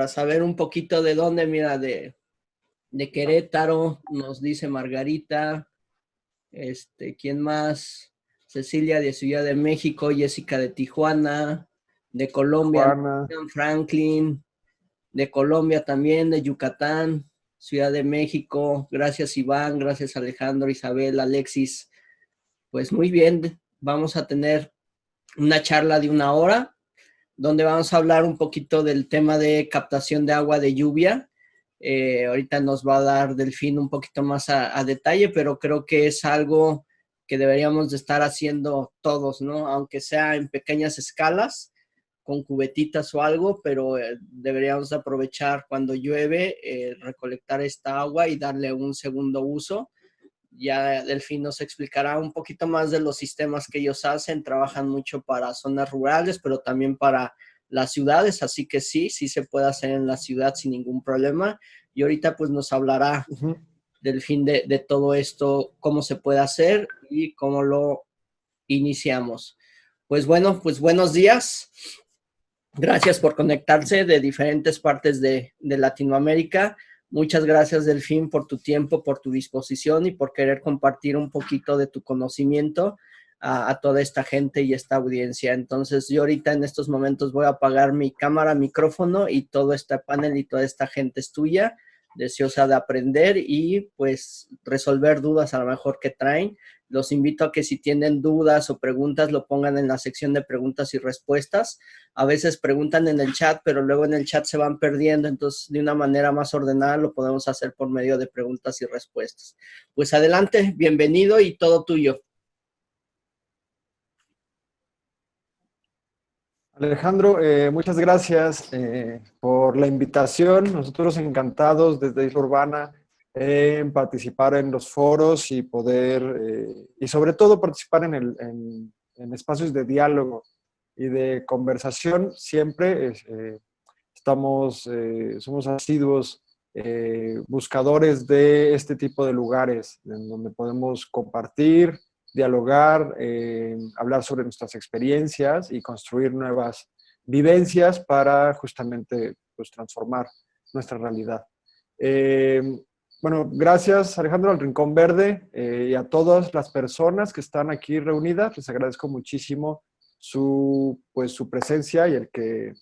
para saber un poquito de dónde, mira, de Querétaro, nos dice Margarita, ¿quién más? Cecilia de Ciudad de México, Jessica de Tijuana, de Colombia, Juana. Franklin, de Colombia también, de Yucatán, Ciudad de México, gracias Iván, gracias Alejandro, Isabel, Alexis. Pues muy bien, vamos a tener una charla de 1 hora, donde vamos a hablar un poquito del tema de captación de agua de lluvia. Ahorita nos va a dar Delfín un poquito más a detalle, pero creo que es algo que deberíamos de estar haciendo todos, ¿no? Aunque sea en pequeñas escalas, con cubetitas o algo, pero deberíamos aprovechar cuando llueve, recolectar esta agua y darle un segundo uso. Ya Delfín nos explicará un poquito más de los sistemas que ellos hacen. Trabajan mucho para zonas rurales, pero también para las ciudades, así que sí se puede hacer en la ciudad sin ningún problema. Y ahorita pues nos hablará Delfín de todo esto, cómo se puede hacer y cómo lo iniciamos. Pues bueno, pues buenos días. Gracias por conectarse de diferentes partes de Latinoamérica. Muchas gracias, Delfín, por tu tiempo, por tu disposición y por querer compartir un poquito de tu conocimiento a toda esta gente y esta audiencia. Entonces, yo ahorita en estos momentos voy a apagar mi cámara, micrófono y todo este panel y toda esta gente es tuya, deseosa de aprender y pues resolver dudas a lo mejor que traen. Los invito a que si tienen dudas o preguntas lo pongan en la sección de preguntas y respuestas. A veces preguntan en el chat, pero luego en el chat se van perdiendo, entonces de una manera más ordenada lo podemos hacer por medio de preguntas y respuestas. Pues adelante, bienvenido y todo tuyo. Alejandro, muchas gracias por la invitación. Nosotros encantados desde Isla Urbana en participar en los foros y poder, y sobre todo participar en espacios de diálogo y de conversación. Siempre somos asiduos buscadores de este tipo de lugares en donde podemos compartir, dialogar, hablar sobre nuestras experiencias y construir nuevas vivencias para justamente pues, transformar nuestra realidad. Bueno, gracias Alejandro al Rincón Verde y a todas las personas que están aquí reunidas. Les agradezco muchísimo su presencia y el que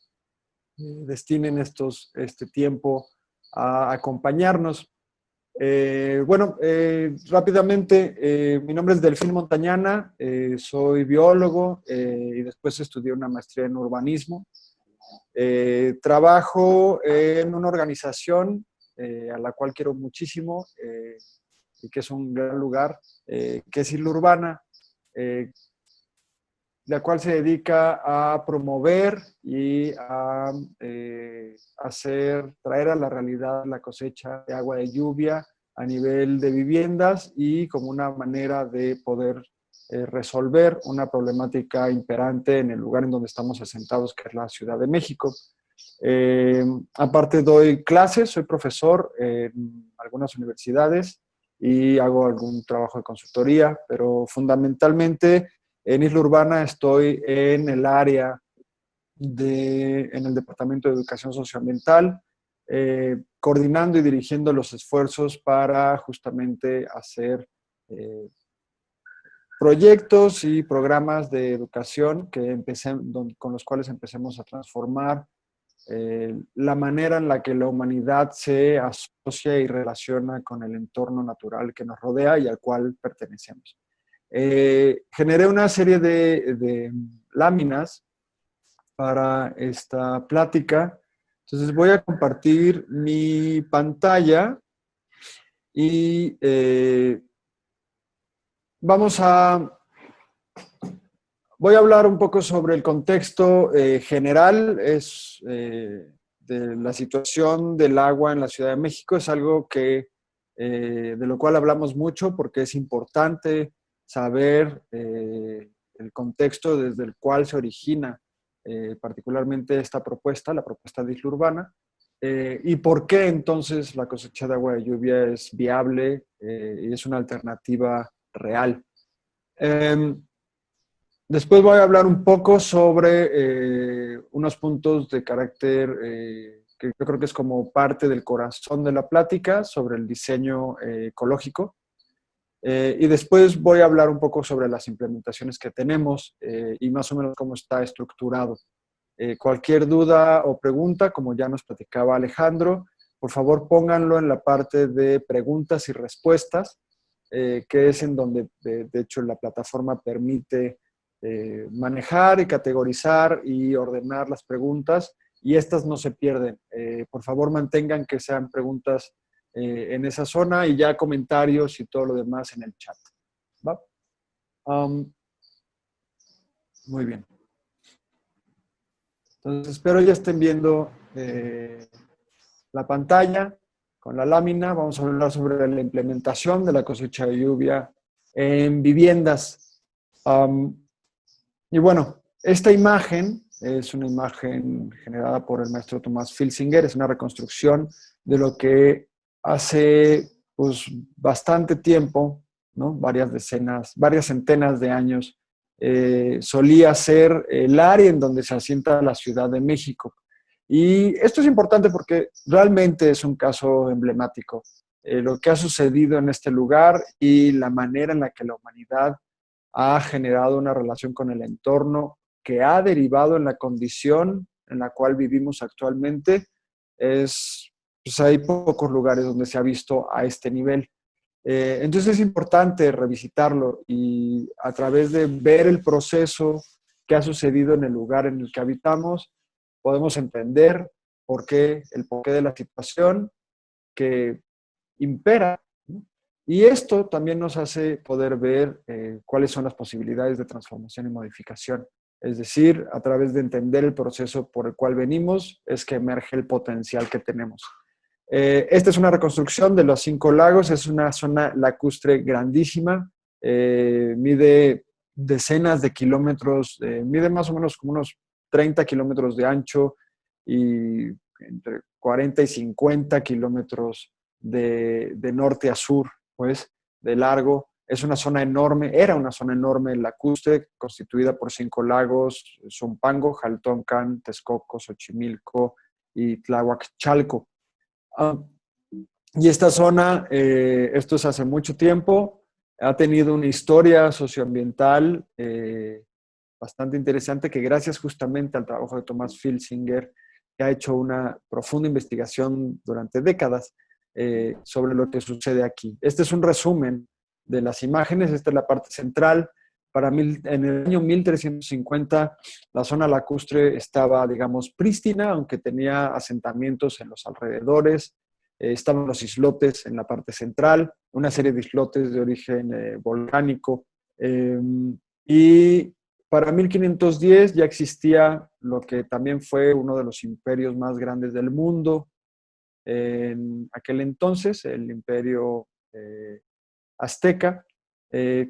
destinen este tiempo a acompañarnos. Rápidamente, mi nombre es Delfín Montañana, soy biólogo y después estudié una maestría en urbanismo. Trabajo en una organización a la cual quiero muchísimo y que es un gran lugar, que es Isla Urbana, la cual se dedica a promover y a traer a la realidad la cosecha de agua de lluvia a nivel de viviendas y como una manera de poder resolver una problemática imperante en el lugar en donde estamos asentados, que es la Ciudad de México. Aparte doy clases, soy profesor en algunas universidades y hago algún trabajo de consultoría, pero fundamentalmente en Isla Urbana estoy en el área en el Departamento de Educación Socioambiental, coordinando y dirigiendo los esfuerzos para justamente hacer proyectos y programas de educación con los cuales empecemos a transformar la manera en la que la humanidad se asocia y relaciona con el entorno natural que nos rodea y al cual pertenecemos. Generé una serie de láminas para esta plática. Entonces voy a compartir mi pantalla y voy a hablar un poco sobre el contexto general de la situación del agua en la Ciudad de México. Es algo de lo cual hablamos mucho porque es importante saber el contexto desde el cual se origina particularmente esta propuesta, la propuesta de Isla Urbana, y por qué entonces la cosecha de agua de lluvia es viable y es una alternativa real. Después voy a hablar un poco sobre unos puntos de carácter que yo creo que es como parte del corazón de la plática sobre el diseño ecológico. Y después voy a hablar un poco sobre las implementaciones que tenemos y más o menos cómo está estructurado. Cualquier duda o pregunta, como ya nos platicaba Alejandro, por favor pónganlo en la parte de preguntas y respuestas, que es en donde de hecho la plataforma permite manejar y categorizar y ordenar las preguntas, y estas no se pierden. Por favor mantengan que sean preguntas en esa zona y ya comentarios y todo lo demás en el chat. ¿Va? Muy bien. Entonces, espero ya estén viendo la pantalla con la lámina. Vamos a hablar sobre la implementación de la cosecha de lluvia en viviendas. Y bueno, esta imagen es una imagen generada por el maestro Tomás Filsinger. Es una reconstrucción de lo que hace pues, bastante tiempo, ¿no? Varias centenas de años, solía ser el área en donde se asienta la Ciudad de México. Y esto es importante porque realmente es un caso emblemático. Lo que ha sucedido en este lugar y la manera en la que la humanidad ha generado una relación con el entorno que ha derivado en la condición en la cual vivimos actualmente, pues hay pocos lugares donde se ha visto a este nivel. Entonces es importante revisitarlo y a través de ver el proceso que ha sucedido en el lugar en el que habitamos, podemos entender el porqué de la situación que impera, ¿no? Y esto también nos hace poder ver cuáles son las posibilidades de transformación y modificación. Es decir, a través de entender el proceso por el cual venimos, es que emerge el potencial que tenemos. Esta es una reconstrucción de los 5 lagos, es una zona lacustre grandísima, mide decenas de kilómetros, mide más o menos como unos 30 kilómetros de ancho y entre 40 y 50 kilómetros de norte a sur, pues, de largo. Es una zona enorme, era una zona enorme lacustre, constituida por 5 lagos: Zumpango, Jaltoncan, Texcoco, Xochimilco y Tlahuachalco. Y esta zona, esto es hace mucho tiempo, ha tenido una historia socioambiental bastante interesante, que gracias justamente al trabajo de Tomás Filsinger, que ha hecho una profunda investigación durante décadas sobre lo que sucede aquí. Este es un resumen de las imágenes. Esta es la parte central. En el año 1350, la zona lacustre estaba, digamos, prístina, aunque tenía asentamientos en los alrededores. Estaban los islotes en la parte central, una serie de islotes de origen volcánico. Y para 1510 ya existía lo que también fue uno de los imperios más grandes del mundo en aquel entonces, el imperio azteca,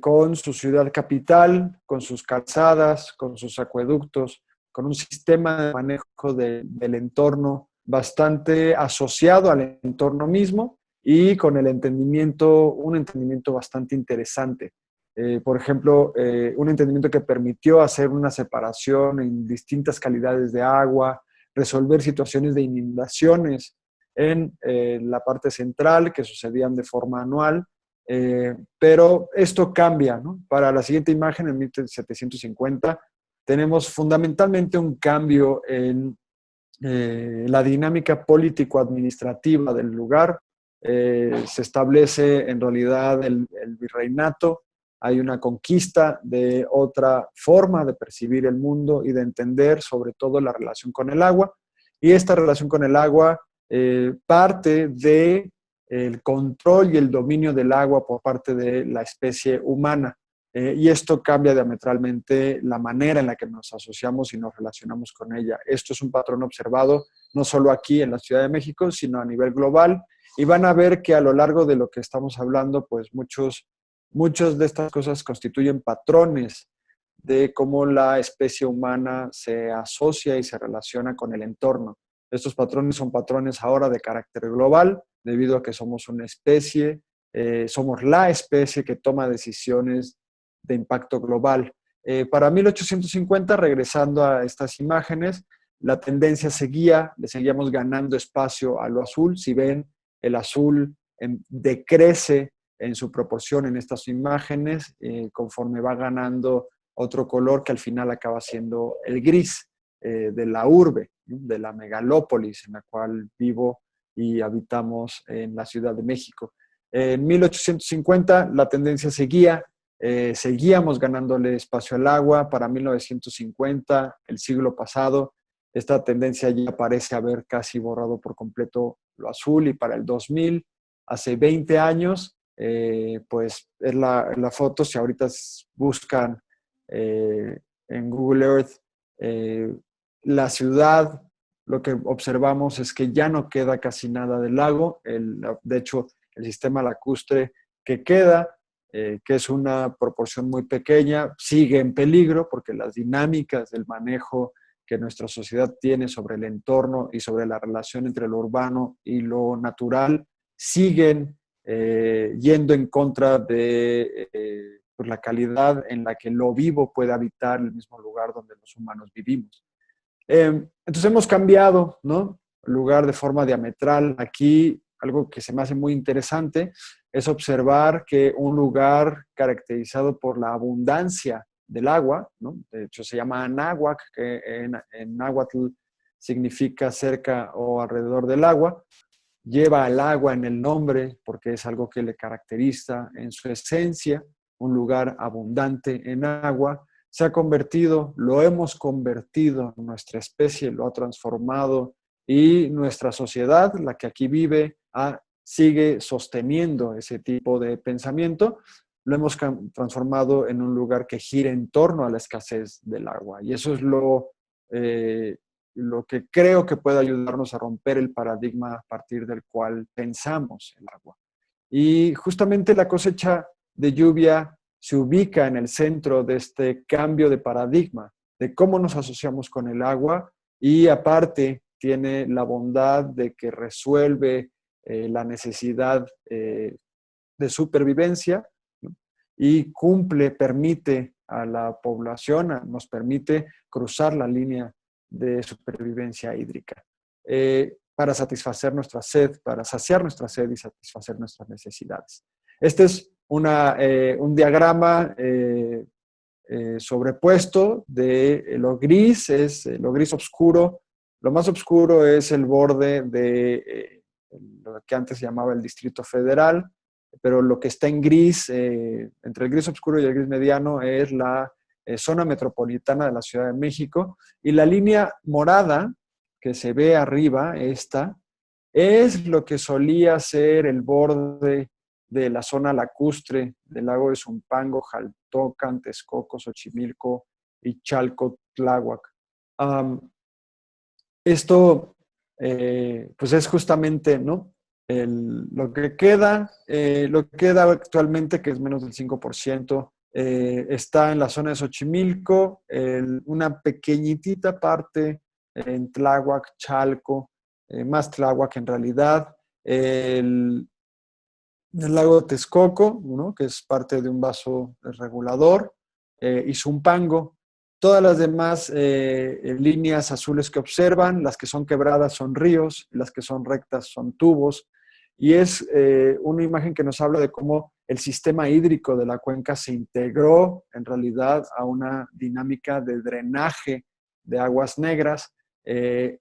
con su ciudad capital, con sus calzadas, con sus acueductos, con un sistema de manejo del entorno bastante asociado al entorno mismo y con un entendimiento bastante interesante. Por ejemplo, un entendimiento que permitió hacer una separación en distintas calidades de agua, resolver situaciones de inundaciones en la parte central que sucedían de forma anual. Pero esto cambia, ¿no? Para la siguiente imagen, en 1750, tenemos fundamentalmente un cambio en la dinámica político-administrativa del lugar. Se establece en realidad el virreinato. Hay una conquista de otra forma de percibir el mundo y de entender sobre todo la relación con el agua. Y esta relación con el agua parte de el control y el dominio del agua por parte de la especie humana. Y esto cambia diametralmente la manera en la que nos asociamos y nos relacionamos con ella. Esto es un patrón observado no solo aquí en la Ciudad de México, sino a nivel global. Y van a ver que a lo largo de lo que estamos hablando, pues muchas de estas cosas constituyen patrones de cómo la especie humana se asocia y se relaciona con el entorno. Estos patrones son patrones ahora de carácter global, debido a que somos una especie, somos la especie que toma decisiones de impacto global. Para 1850, regresando a estas imágenes, la tendencia seguía, le seguíamos ganando espacio a lo azul. Si ven, el azul decrece en su proporción en estas imágenes conforme va ganando otro color que al final acaba siendo el gris de la urbe, ¿no? De la megalópolis en la cual vivo y habitamos en la Ciudad de México. En 1850 la tendencia seguía, seguíamos ganándole espacio al agua. Para 1950, el siglo pasado, esta tendencia ya parece haber casi borrado por completo lo azul, y para el 2000, hace 20 años, pues es la foto. Si ahorita buscan en Google Earth la ciudad, lo que observamos es que ya no queda casi nada del lago. De hecho, el sistema lacustre que queda, que es una proporción muy pequeña, sigue en peligro porque las dinámicas del manejo que nuestra sociedad tiene sobre el entorno y sobre la relación entre lo urbano y lo natural siguen yendo en contra de pues la calidad en la que lo vivo puede habitar el mismo lugar donde los humanos vivimos. Entonces hemos cambiado, ¿no? Lugar de forma diametral. Aquí algo que se me hace muy interesante es observar que un lugar caracterizado por la abundancia del agua, ¿no? De hecho se llama Anáhuac, que en náhuatl significa cerca o alrededor del agua. Lleva el agua en el nombre porque es algo que le caracteriza en su esencia, un lugar abundante en agua. Se ha convertido, lo hemos convertido, nuestra especie lo ha transformado, y nuestra sociedad, la que aquí vive, sigue sosteniendo ese tipo de pensamiento. Lo hemos transformado en un lugar que gira en torno a la escasez del agua. Y eso es lo que creo que puede ayudarnos a romper el paradigma a partir del cual pensamos el agua. Y justamente la cosecha de lluvia se ubica en el centro de este cambio de paradigma, de cómo nos asociamos con el agua, y aparte tiene la bondad de que resuelve la necesidad de supervivencia, ¿no? Y permite a la población, nos permite cruzar la línea de supervivencia hídrica para satisfacer nuestra sed, para saciar nuestra sed y satisfacer nuestras necesidades. Este es un diagrama sobrepuesto de lo gris, es lo gris oscuro. Lo más oscuro es el borde de lo que antes se llamaba el Distrito Federal, pero lo que está en gris, entre el gris oscuro y el gris mediano, es la zona metropolitana de la Ciudad de México. Y la línea morada que se ve arriba, esta, es lo que solía ser el borde de la zona lacustre del lago de Zumpango, Jaltocan, Texcoco, Xochimilco y Chalco, Tláhuac. Esto, pues es justamente, ¿no? Lo que queda actualmente, que es menos del 5%, está en la zona de Xochimilco, una pequeñitita parte en Tláhuac, Chalco, más Tláhuac en realidad, el lago de Texcoco, ¿no? Que es parte de un vaso regulador, y Zumpango. Todas las demás líneas azules que observan, las que son quebradas son ríos, las que son rectas son tubos, y es una imagen que nos habla de cómo el sistema hídrico de la cuenca se integró en realidad a una dinámica de drenaje de aguas negras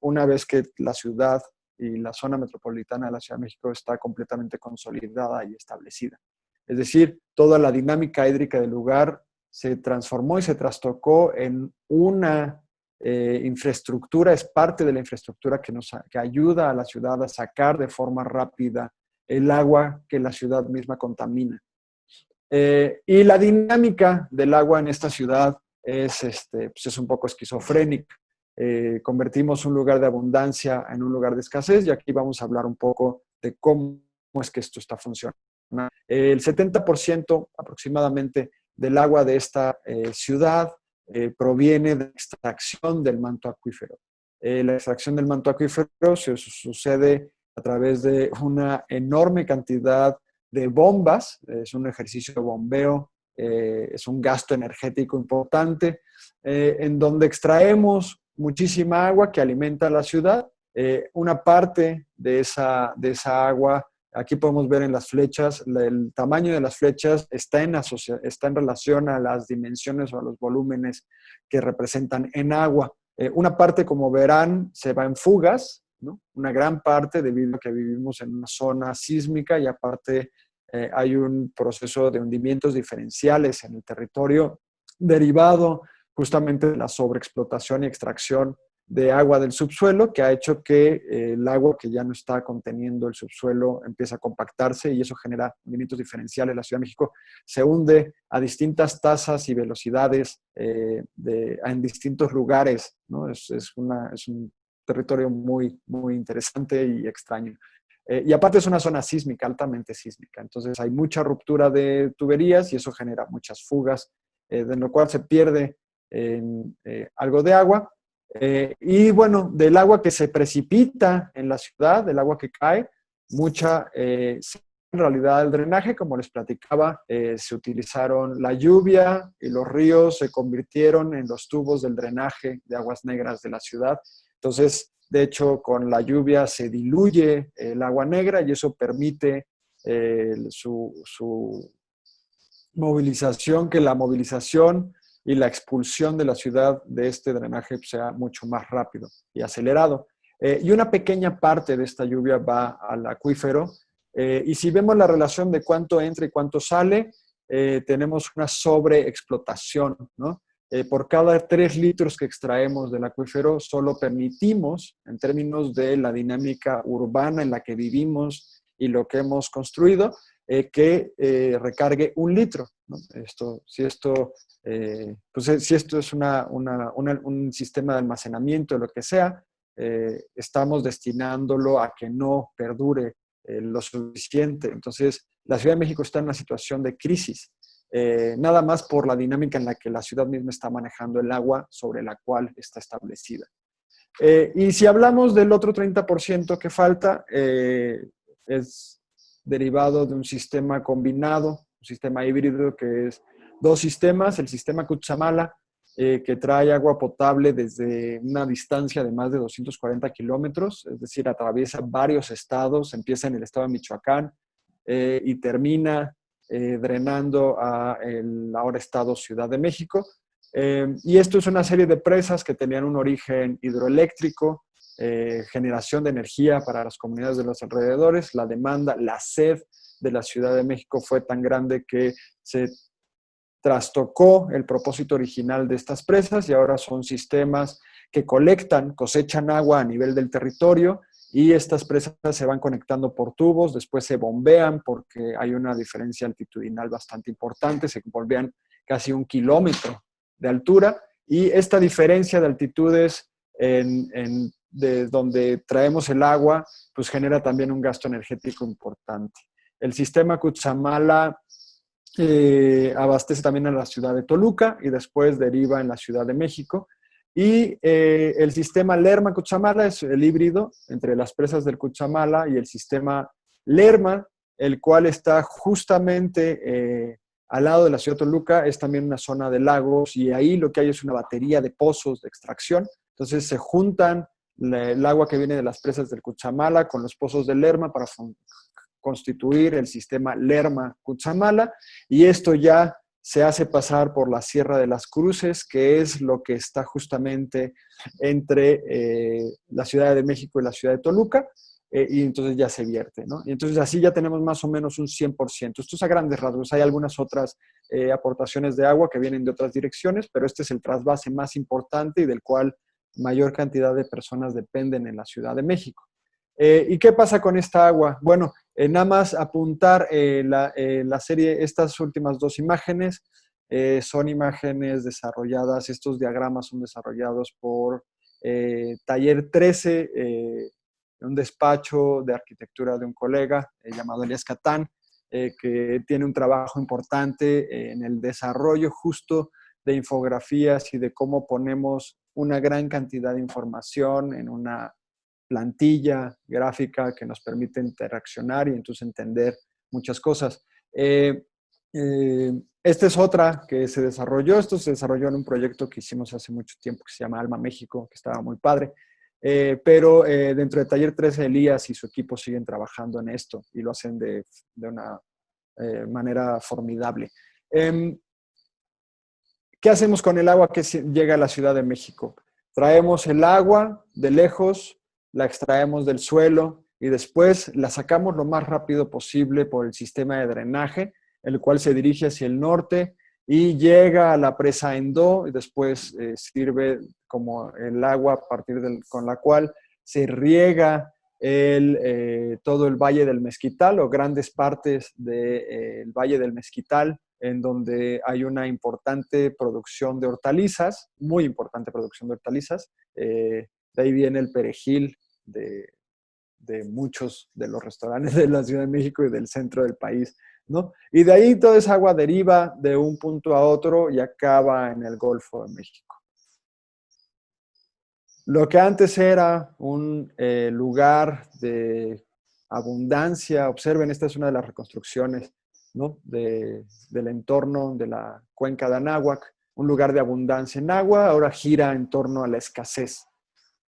una vez que la ciudad y la zona metropolitana de la Ciudad de México está completamente consolidada y establecida. Es decir, toda la dinámica hídrica del lugar se transformó y se trastocó en una infraestructura, es parte de la infraestructura que ayuda a la ciudad a sacar de forma rápida el agua que la ciudad misma contamina. Y la dinámica del agua en esta ciudad pues es un poco esquizofrénica. Convertimos un lugar de abundancia en un lugar de escasez, y aquí vamos a hablar un poco de cómo es que esto está funcionando. El 70% aproximadamente del agua de esta ciudad proviene de la extracción del manto acuífero. La extracción del manto acuífero sucede a través de una enorme cantidad de bombas, es un ejercicio de bombeo, es un gasto energético importante, en donde extraemos muchísima agua que alimenta la ciudad. Una parte de esa agua, aquí podemos ver en las flechas, el tamaño de las flechas está en relación a las dimensiones o a los volúmenes que representan en agua. Una parte, como verán, se va en fugas, ¿no? Una gran parte debido a que vivimos en una zona sísmica y aparte hay un proceso de hundimientos diferenciales en el territorio derivado justamente de la sobreexplotación y extracción de agua del subsuelo, que ha hecho que el agua que ya no está conteniendo el subsuelo empiece a compactarse y eso genera hundimientos diferenciales. La Ciudad de México se hunde a distintas tasas y velocidades en distintos lugares, ¿no? Es un territorio muy, muy interesante y extraño. Y aparte es una zona sísmica, altamente sísmica. Entonces hay mucha ruptura de tuberías y eso genera muchas fugas, de lo cual se pierde algo de agua. Y bueno, del agua que se precipita en la ciudad, del agua que cae, mucha, en realidad el drenaje, como les platicaba, se utilizaron la lluvia y los ríos se convirtieron en los tubos del drenaje de aguas negras de la ciudad. Entonces, de hecho, con la lluvia se diluye el agua negra y eso permite su movilización, que la movilización y la expulsión de la ciudad de este drenaje sea mucho más rápido y acelerado. Y una pequeña parte de esta lluvia va al acuífero. Y si vemos la relación de cuánto entra y cuánto sale, tenemos una sobreexplotación, ¿no? Por cada 3 litros que extraemos del acuífero, solo permitimos, en términos de la dinámica urbana en la que vivimos y lo que hemos construido, que recargue 1 litro, ¿no? Si esto es un sistema de almacenamiento, lo que sea, estamos destinándolo a que no perdure lo suficiente. Entonces, la Ciudad de México está en una situación de crisis, nada más por la dinámica en la que la ciudad misma está manejando el agua sobre la cual está establecida. Y si hablamos del otro 30% que falta, es derivado de un sistema combinado, un sistema híbrido que es 2 sistemas, el sistema Cutzamala, que trae agua potable desde una distancia de más de 240 kilómetros, es decir, atraviesa varios estados, empieza en el estado de Michoacán y termina drenando a el ahora estado Ciudad de México. Y esto es una serie de presas que tenían un origen hidroeléctrico, generación de energía para las comunidades de los alrededores. La demanda, la sed de la Ciudad de México fue tan grande que se trastocó el propósito original de estas presas y ahora son sistemas que cosechan agua a nivel del territorio y estas presas se van conectando por tubos, después se bombean porque hay una diferencia altitudinal bastante importante, se bombean casi 1 kilómetro de altura y esta diferencia de altitudes de donde traemos el agua, pues genera también un gasto energético importante. El sistema Cutzamala abastece también a la ciudad de Toluca y después deriva en la Ciudad de México. Y el sistema Lerma-Cutzamala es el híbrido entre las presas del Cutzamala y el sistema Lerma, el cual está justamente al lado de la ciudad de Toluca, es también una zona de lagos y ahí lo que hay es una batería de pozos de extracción. Entonces se juntan el agua que viene de las presas del Cutzamala con los pozos de Lerma para constituir el sistema Lerma-Cutzamala y esto ya se hace pasar por la Sierra de las Cruces, que es lo que está justamente entre la Ciudad de México y la ciudad de Toluca, y entonces ya se vierte, ¿no? Y entonces así ya tenemos más o menos un 100%. Esto es a grandes rasgos. Hay algunas otras aportaciones de agua que vienen de otras direcciones, pero este es el trasvase más importante y del cual mayor cantidad de personas dependen en la Ciudad de México. ¿Y qué pasa con esta agua? Bueno, nada más apuntar la serie, estas últimas 2 imágenes son imágenes desarrolladas, estos diagramas son desarrollados por Taller 13, un despacho de arquitectura de un colega llamado Elías Catán, que tiene un trabajo importante en el desarrollo justo de infografías y de cómo ponemos una gran cantidad de información en una plantilla gráfica que nos permite interaccionar y entonces entender muchas cosas. Esta es otra que se desarrolló. Esto se desarrolló en un proyecto que hicimos hace mucho tiempo que se llama Alma México, que estaba muy padre. Pero dentro de Taller 13, Elías y su equipo siguen trabajando en esto y lo hacen de una manera formidable. ¿Qué hacemos con el agua que llega a la Ciudad de México? Traemos el agua de lejos, la extraemos del suelo y después la sacamos lo más rápido posible por el sistema de drenaje, el cual se dirige hacia el norte y llega a la presa Endó y después sirve como el agua a partir con la cual se riega todo el Valle del Mezquital o grandes partes del Valle del Mezquital, en donde hay una importante producción de hortalizas, muy importante producción de hortalizas. De ahí viene el perejil de muchos de los restaurantes de la Ciudad de México y del centro del país, ¿no? Y de ahí toda esa agua deriva de un punto a otro y acaba en el Golfo de México. Lo que antes era un lugar de abundancia, observen, esta es una de las reconstrucciones, ¿no? Del entorno de la cuenca de Anáhuac, un lugar de abundancia en agua, ahora gira en torno a la escasez.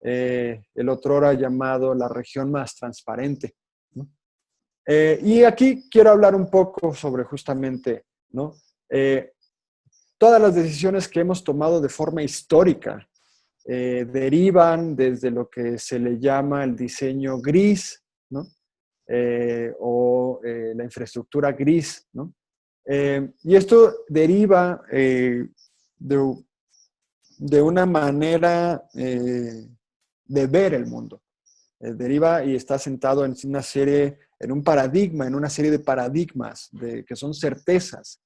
El otrora llamado la región más transparente, ¿no? Y aquí quiero hablar un poco sobre justamente, ¿no? Todas las decisiones que hemos tomado de forma histórica derivan desde lo que se le llama el diseño gris, ¿no? La infraestructura gris, ¿no? Y esto deriva de una manera de ver el mundo. Deriva y está sentado en una serie, en un paradigma, en una serie de paradigmas que son certezas,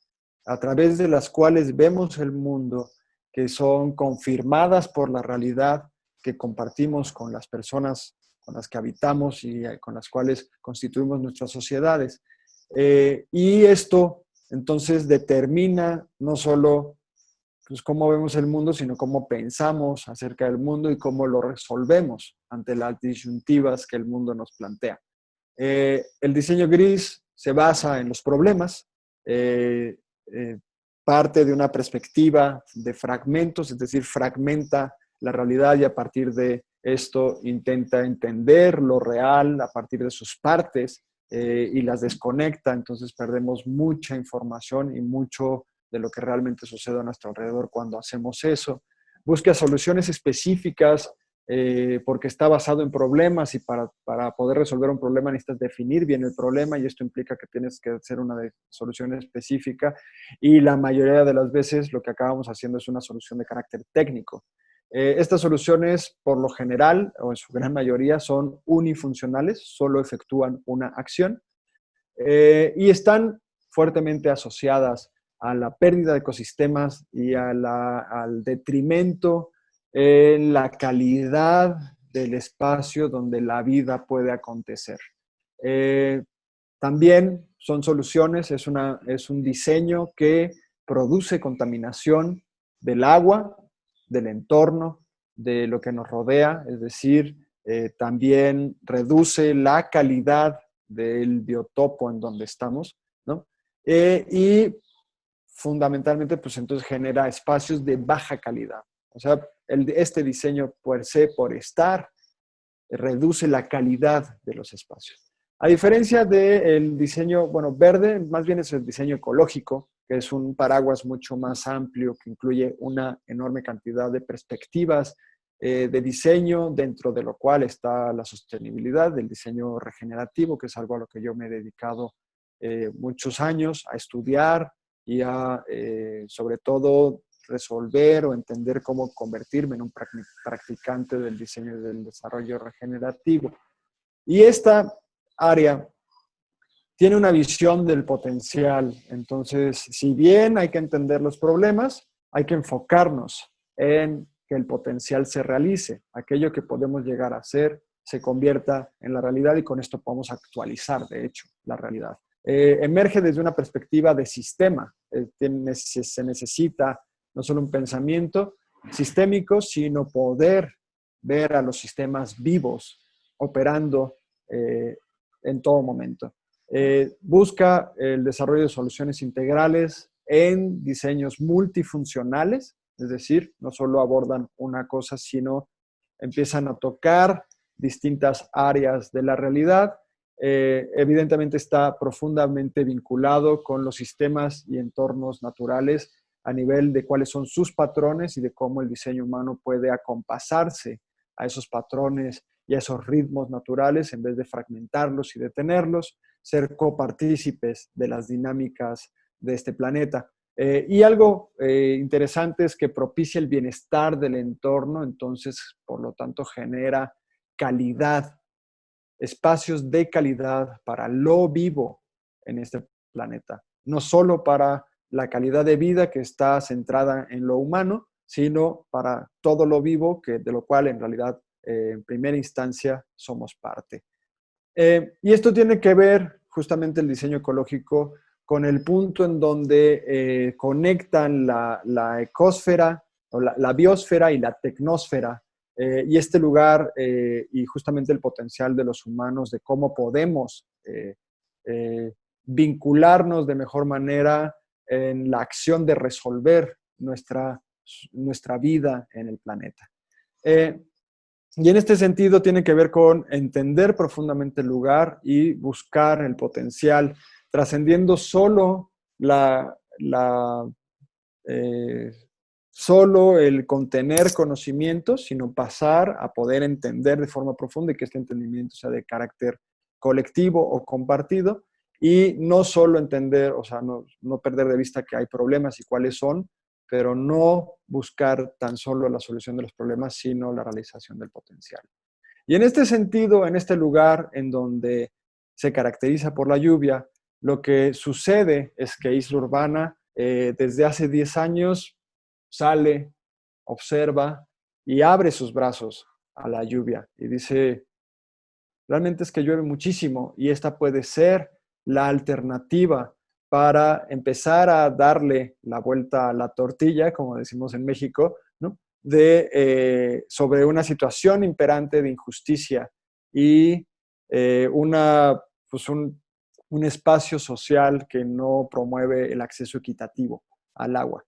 a través de las cuales vemos el mundo, que son confirmadas por la realidad que compartimos con las personas con las que habitamos y con las cuales constituimos nuestras sociedades. Y esto entonces determina no solo pues, cómo vemos el mundo, sino cómo pensamos acerca del mundo y cómo lo resolvemos ante las disyuntivas que el mundo nos plantea. El diseño gris se basa en los problemas, parte de una perspectiva de fragmentos, es decir, fragmenta la realidad y a partir de esto intenta entender lo real a partir de sus partes y las desconecta, entonces perdemos mucha información y mucho de lo que realmente sucede a nuestro alrededor cuando hacemos eso. Busca soluciones específicas porque está basado en problemas y para poder resolver un problema necesitas definir bien el problema y esto implica que tienes que hacer una solución específica y la mayoría de las veces lo que acabamos haciendo es una solución de carácter técnico. Estas soluciones, por lo general, o en su gran mayoría, son unifuncionales, solo efectúan una acción y están fuertemente asociadas a la pérdida de ecosistemas y al detrimento en la calidad del espacio donde la vida puede acontecer. También son soluciones, es un diseño que produce contaminación del agua, del entorno, de lo que nos rodea, es decir, también reduce la calidad del biotopo en donde estamos, ¿no? Y fundamentalmente, pues entonces genera espacios de baja calidad. O sea, este diseño per se, por estar, reduce la calidad de los espacios. A diferencia del diseño, bueno, verde, más bien es el diseño ecológico, que es un paraguas mucho más amplio, que incluye una enorme cantidad de perspectivas de diseño, dentro de lo cual está la sostenibilidad, del diseño regenerativo, que es algo a lo que yo me he dedicado muchos años a estudiar y a, sobre todo, resolver o entender cómo convertirme en un practicante del diseño y del desarrollo regenerativo. Y esta área tiene una visión del potencial. Entonces, si bien hay que entender los problemas, hay que enfocarnos en que el potencial se realice, aquello que podemos llegar a hacer se convierta en la realidad y con esto podemos actualizar, de hecho, la realidad. Emerge desde una perspectiva de sistema. Se necesita no solo un pensamiento sistémico, sino poder ver a los sistemas vivos operando en todo momento. Busca el desarrollo de soluciones integrales en diseños multifuncionales, es decir, no solo abordan una cosa, sino empiezan a tocar distintas áreas de la realidad. Evidentemente está profundamente vinculado con los sistemas y entornos naturales a nivel de cuáles son sus patrones y de cómo el diseño humano puede acompasarse a esos patrones y a esos ritmos naturales en vez de fragmentarlos y detenerlos, ser copartícipes de las dinámicas de este planeta. Y algo interesante es que propicia el bienestar del entorno, entonces, por lo tanto, genera calidad, espacios de calidad para lo vivo en este planeta. No solo para la calidad de vida que está centrada en lo humano, sino para todo lo vivo, de lo cual en realidad en primera instancia somos parte. Y esto tiene que ver justamente el diseño ecológico con el punto en donde conectan la ecosfera, o la biosfera y la tecnosfera, y este lugar y justamente el potencial de los humanos, de cómo podemos vincularnos de mejor manera en la acción de resolver nuestra vida en el planeta. Y en este sentido tiene que ver con entender profundamente el lugar y buscar el potencial, trascendiendo solo solo el contener conocimientos, sino pasar a poder entender de forma profunda y que este entendimiento sea de carácter colectivo o compartido, y no solo entender, o sea, no perder de vista que hay problemas y cuáles son, pero no buscar tan solo la solución de los problemas, sino la realización del potencial. Y en este sentido, en este lugar en donde se caracteriza por la lluvia, lo que sucede es que Isla Urbana desde hace 10 años sale, observa y abre sus brazos a la lluvia y dice, realmente es que llueve muchísimo y esta puede ser la alternativa para empezar a darle la vuelta a la tortilla, como decimos en México, ¿no? Sobre una situación imperante de injusticia y pues un espacio social que no promueve el acceso equitativo al agua.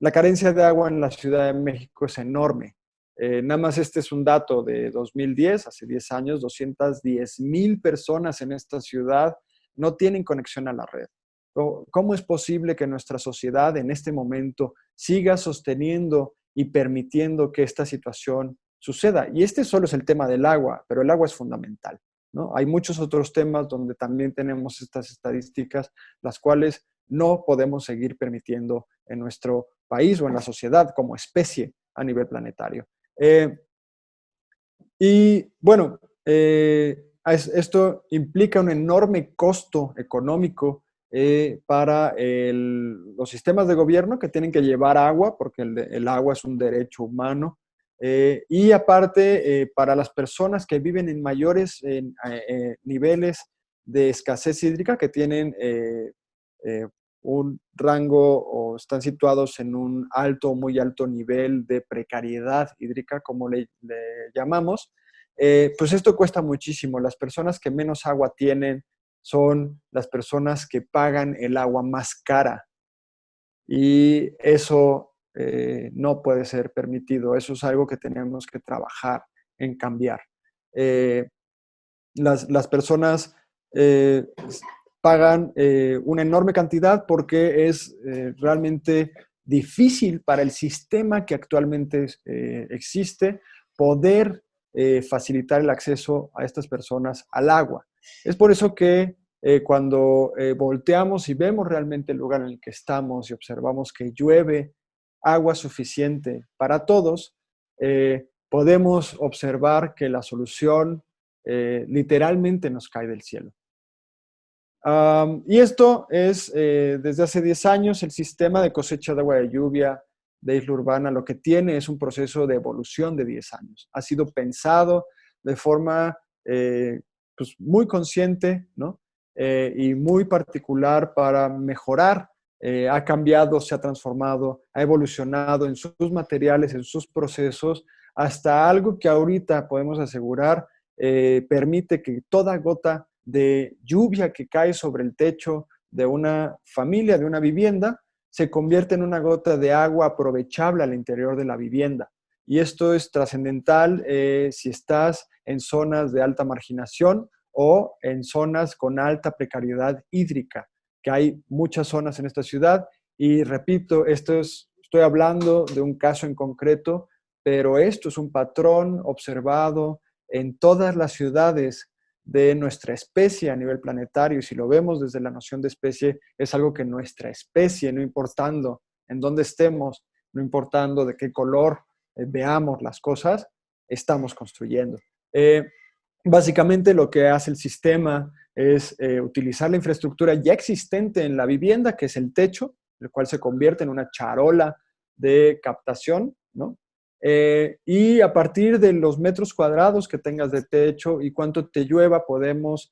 La carencia de agua en la Ciudad de México es enorme. Nada más este es un dato de 2010, hace 10 años, 210,000 personas en esta ciudad no tienen conexión a la red. ¿Cómo es posible que nuestra sociedad en este momento siga sosteniendo y permitiendo que esta situación suceda? Y este solo es el tema del agua, pero el agua es fundamental, ¿no? Hay muchos otros temas donde también tenemos estas estadísticas, las cuales no podemos seguir permitiendo en nuestro país o en la sociedad como especie a nivel planetario. Y bueno, esto implica un enorme costo económico para los sistemas de gobierno que tienen que llevar agua, porque el agua es un derecho humano, y aparte para las personas que viven en mayores niveles de escasez hídrica, que tienen un rango o están situados en un alto o muy alto nivel de precariedad hídrica, como le llamamos, pues esto cuesta muchísimo. Las personas que menos agua tienen son las personas que pagan el agua más cara. Y eso no puede ser permitido. Eso es algo que tenemos que trabajar en cambiar. Las personas pagan una enorme cantidad porque es realmente difícil para el sistema que actualmente existe poder facilitar el acceso a estas personas al agua. Es por eso que cuando volteamos y vemos realmente el lugar en el que estamos y observamos que llueve agua suficiente para todos, podemos observar que la solución literalmente nos cae del cielo. Y esto es, desde hace 10 años, el sistema de cosecha de agua de lluvia de Isla Urbana lo que tiene es un proceso de evolución de 10 años. Ha sido pensado de forma pues muy consciente, ¿no? Y muy particular para mejorar. Ha cambiado, se ha transformado, ha evolucionado en sus materiales, en sus procesos, hasta algo que ahorita podemos asegurar permite que toda gota de lluvia que cae sobre el techo de una familia, de una vivienda, se convierte en una gota de agua aprovechable al interior de la vivienda. Y esto es trascendental si estás en zonas de alta marginación o en zonas con alta precariedad hídrica, que hay muchas zonas en esta ciudad. Y repito, estoy hablando de un caso en concreto, pero esto es un patrón observado en todas las ciudades de nuestra especie a nivel planetario. Y si lo vemos desde la noción de especie, es algo que nuestra especie, no importando en dónde estemos, no importando de qué color veamos las cosas, estamos construyendo. Básicamente lo que hace el sistema es utilizar la infraestructura ya existente en la vivienda, que es el techo, el cual se convierte en una charola de captación, ¿no? Y a partir de los metros cuadrados que tengas de techo y cuánto te llueva, podemos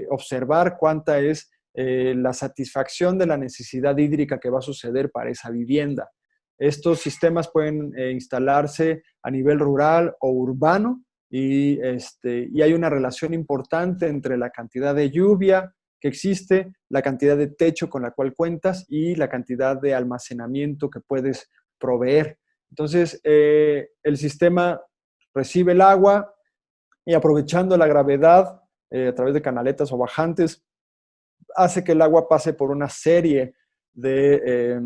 observar cuánta es la satisfacción de la necesidad hídrica que va a suceder para esa vivienda. Estos sistemas pueden instalarse a nivel rural o urbano y hay una relación importante entre la cantidad de lluvia que existe, la cantidad de techo con la cual cuentas y la cantidad de almacenamiento que puedes proveer. Entonces, el sistema recibe el agua y aprovechando la gravedad a través de canaletas o bajantes, hace que el agua pase por una serie de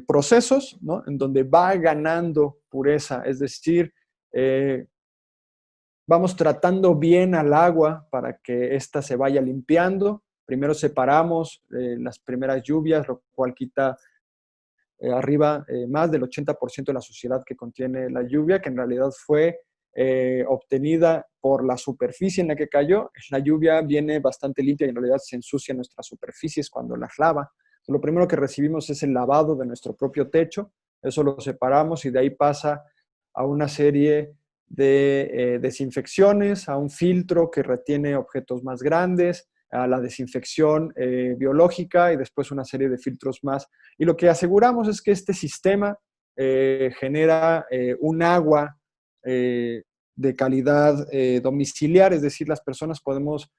procesos, ¿no? En donde va ganando pureza, es decir, vamos tratando bien al agua para que ésta se vaya limpiando. Primero separamos las primeras lluvias, lo cual quita arriba más del 80% de la suciedad que contiene la lluvia, que en realidad fue obtenida por la superficie en la que cayó. La lluvia viene bastante limpia y en realidad se ensucia nuestras superficies cuando las lava. Entonces, lo primero que recibimos es el lavado de nuestro propio techo, eso lo separamos y de ahí pasa a una serie de desinfecciones, a un filtro que retiene objetos más grandes, a la desinfección biológica y después una serie de filtros más. Y lo que aseguramos es que este sistema genera un agua de calidad domiciliar, es decir, las personas podemos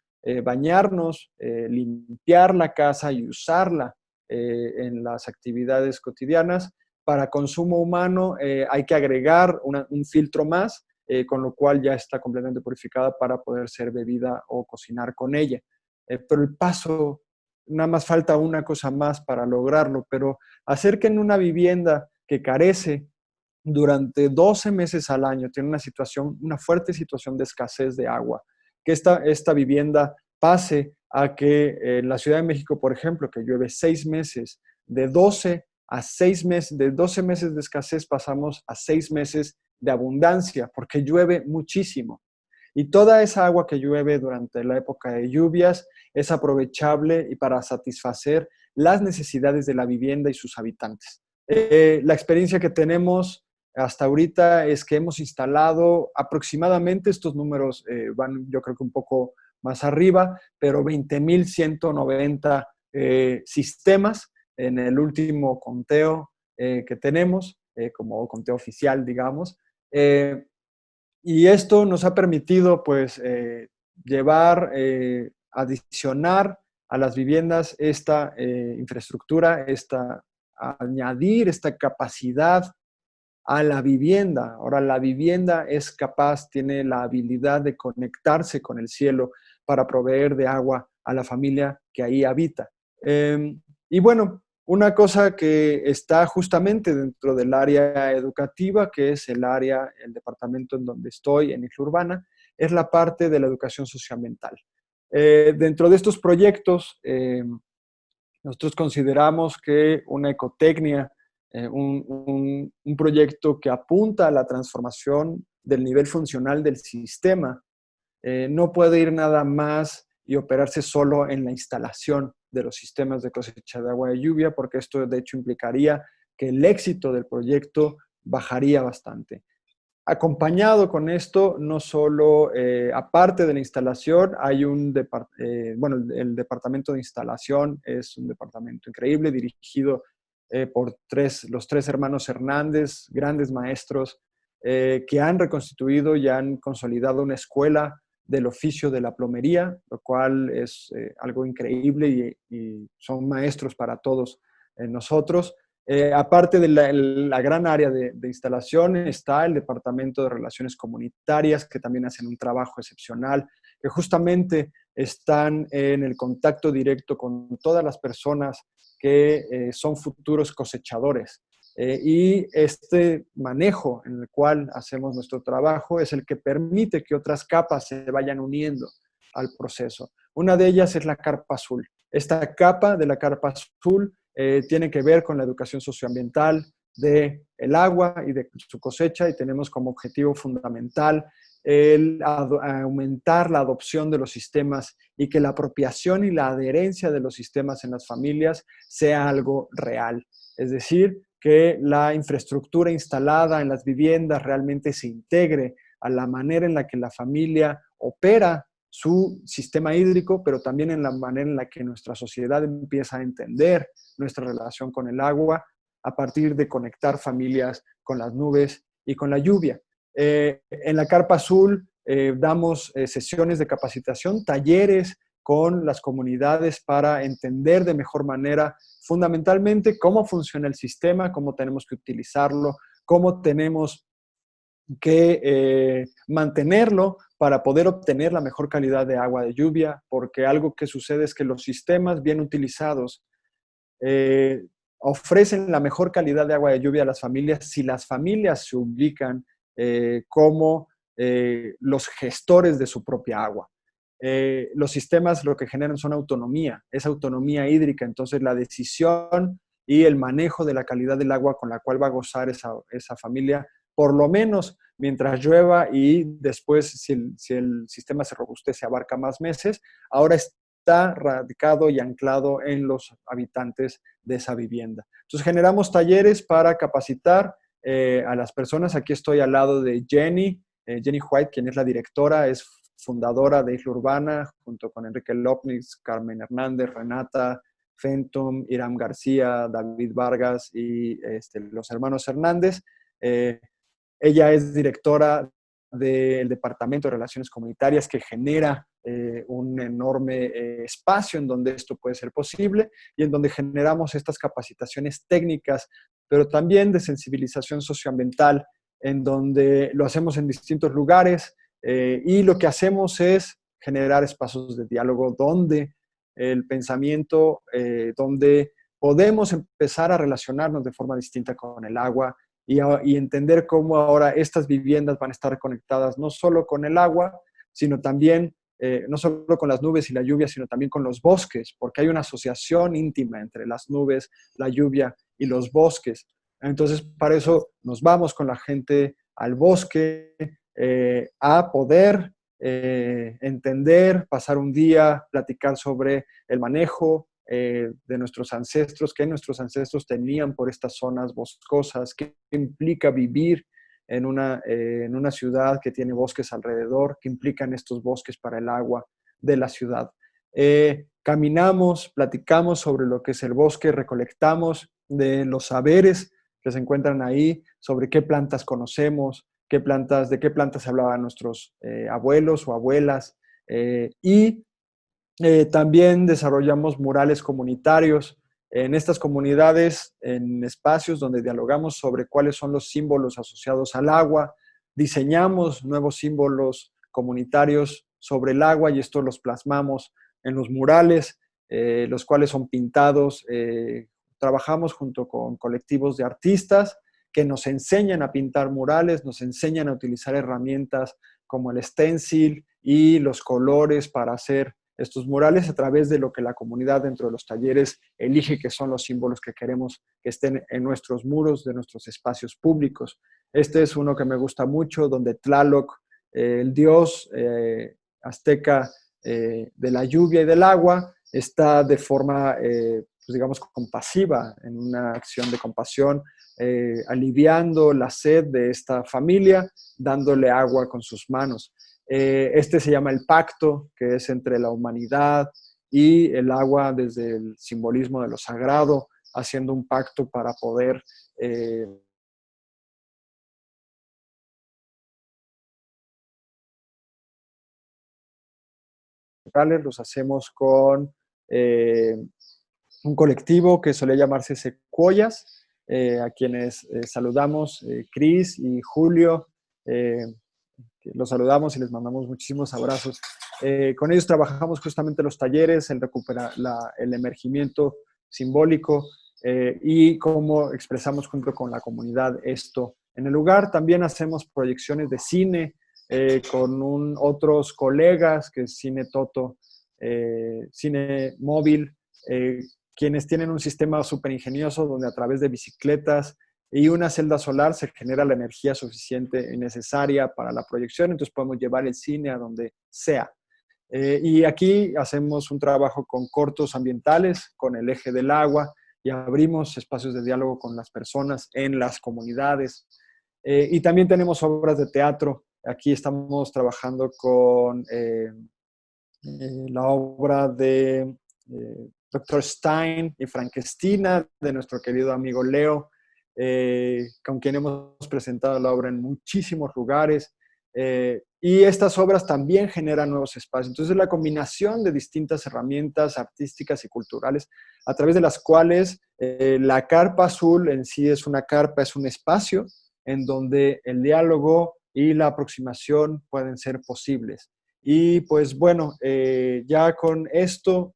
bañarnos, limpiar la casa y usarla en las actividades cotidianas. Para consumo humano hay que agregar un filtro más, con lo cual ya está completamente purificada para poder ser bebida o cocinar con ella. Pero el paso, nada más falta una cosa más para lograrlo, pero hacer que en una vivienda que carece durante 12 meses al año, tiene una fuerte situación de escasez de agua, que esta vivienda pase a que en la Ciudad de México, por ejemplo, que llueve 6 meses, de 12 a 6 meses, de 12 meses de escasez pasamos a 6 meses de abundancia, porque llueve muchísimo. Y toda esa agua que llueve durante la época de lluvias es aprovechable y para satisfacer las necesidades de la vivienda y sus habitantes. La experiencia que tenemos hasta ahorita es que hemos instalado aproximadamente, estos números van yo creo que un poco más arriba, pero 20,190 sistemas en el último conteo que tenemos, como conteo oficial, digamos. Y esto nos ha permitido, pues, llevar, adicionar a las viviendas esta infraestructura, añadir esta capacidad a la vivienda. Ahora, la vivienda es capaz, tiene la habilidad de conectarse con el cielo para proveer de agua a la familia que ahí habita. Y bueno, una cosa que está justamente dentro del área educativa, que es el departamento en donde estoy, en Isla Urbana, es la parte de la educación socioambiental. Dentro de estos proyectos, nosotros consideramos que una ecotecnia, un proyecto que apunta a la transformación del nivel funcional del sistema, no puede ir nada más y operarse solo en la instalación de los sistemas de cosecha de agua de lluvia, porque esto de hecho implicaría que el éxito del proyecto bajaría bastante. Acompañado con esto, no solo, aparte de la instalación, hay el departamento de instalación es un departamento increíble, dirigido por los tres hermanos Hernández, grandes maestros, que han reconstituido y han consolidado una escuela del oficio de la plomería, lo cual es algo increíble y son maestros para todos nosotros. Aparte de la gran área de instalación, está el Departamento de Relaciones Comunitarias, que también hacen un trabajo excepcional, que justamente están en el contacto directo con todas las personas que son futuros cosechadores. Y este manejo en el cual hacemos nuestro trabajo es el que permite que otras capas se vayan uniendo al proceso. Una de ellas es la carpa azul. Esta capa de la carpa azul tiene que ver con la educación socioambiental del agua y de su cosecha, y tenemos como objetivo fundamental el aumentar la adopción de los sistemas y que la apropiación y la adherencia de los sistemas en las familias sea algo real. Es decir, que la infraestructura instalada en las viviendas realmente se integre a la manera en la que la familia opera su sistema hídrico, pero también en la manera en la que nuestra sociedad empieza a entender nuestra relación con el agua a partir de conectar familias con las nubes y con la lluvia. En la Carpa Azul damos sesiones de capacitación, talleres con las comunidades para entender de mejor manera fundamentalmente cómo funciona el sistema, cómo tenemos que utilizarlo, cómo tenemos que mantenerlo para poder obtener la mejor calidad de agua de lluvia, porque algo que sucede es que los sistemas bien utilizados eh, ofrecen la mejor calidad de agua de lluvia a las familias si las familias se ubican como los gestores de su propia agua. Los sistemas lo que generan son autonomía, es autonomía hídrica, entonces la decisión y el manejo de la calidad del agua con la cual va a gozar esa familia, por lo menos mientras llueva y después, si el sistema se robustece, abarca más meses, ahora está radicado y anclado en los habitantes de esa vivienda. Entonces generamos talleres para capacitar a las personas. Aquí estoy al lado de Jenny White, quien es la directora, es fundadora de Isla Urbana, junto con Enrique Lopnitz, Carmen Hernández, Renata Fenton, Iram García, David Vargas y los hermanos Hernández. Ella es directora del Departamento de Relaciones Comunitarias, que genera un enorme espacio en donde esto puede ser posible y en donde generamos estas capacitaciones técnicas, pero también de sensibilización socioambiental, en donde lo hacemos en distintos lugares y lo que hacemos es generar espacios de diálogo donde el pensamiento, donde podemos empezar a relacionarnos de forma distinta con el agua y entender cómo ahora estas viviendas van a estar conectadas no solo con el agua, sino también, no solo con las nubes y la lluvia, sino también con los bosques, porque hay una asociación íntima entre las nubes, la lluvia y los bosques. Entonces, para eso nos vamos con la gente al bosque a poder entender, pasar un día, platicar sobre el manejo de nuestros ancestros, qué nuestros ancestros tenían por estas zonas boscosas, qué implica vivir en una ciudad que tiene bosques alrededor, qué implican estos bosques para el agua de la ciudad. Caminamos, platicamos sobre lo que es el bosque, recolectamos de los saberes que se encuentran ahí, sobre qué plantas conocemos, de qué plantas hablaban nuestros abuelos o abuelas, y también desarrollamos murales comunitarios en estas comunidades, en espacios donde dialogamos sobre cuáles son los símbolos asociados al agua, diseñamos nuevos símbolos comunitarios sobre el agua y esto los plasmamos en los murales, los cuales son pintados. Trabajamos junto con colectivos de artistas que nos enseñan a pintar murales, nos enseñan a utilizar herramientas como el stencil y los colores para hacer estos murales a través de lo que la comunidad dentro de los talleres elige que son los símbolos que queremos que estén en nuestros muros de nuestros espacios públicos. Este es uno que me gusta mucho, donde Tlaloc, el dios azteca de la lluvia y del agua, está de forma, pues digamos, compasiva, en una acción de compasión, aliviando la sed de esta familia, dándole agua con sus manos. Este se llama el pacto, que es entre la humanidad y el agua desde el simbolismo de lo sagrado, haciendo un pacto para poder culturales los hacemos con un colectivo que suele llamarse Secuoyas, a quienes saludamos, Cris y Julio, los saludamos y les mandamos muchísimos abrazos. Con ellos trabajamos justamente los talleres, el emergimiento simbólico y cómo expresamos junto con la comunidad esto en el lugar. También hacemos proyecciones de cine con otros colegas, que es Cine Toto, Cine Móvil, quienes tienen un sistema súper ingenioso donde a través de bicicletas y una celda solar se genera la energía suficiente y necesaria para la proyección, entonces podemos llevar el cine a donde sea. Y aquí hacemos un trabajo con cortos ambientales, con el eje del agua, y abrimos espacios de diálogo con las personas en las comunidades. Y también tenemos obras de teatro. Aquí estamos trabajando con la obra de Dr. Stein y Frankenstein, de nuestro querido amigo Leo, con quien hemos presentado la obra en muchísimos lugares. Y estas obras también generan nuevos espacios. Entonces, la combinación de distintas herramientas artísticas y culturales, a través de las cuales la carpa azul en sí es una carpa, es un espacio en donde el diálogo y la aproximación pueden ser posibles. Y pues bueno, ya con esto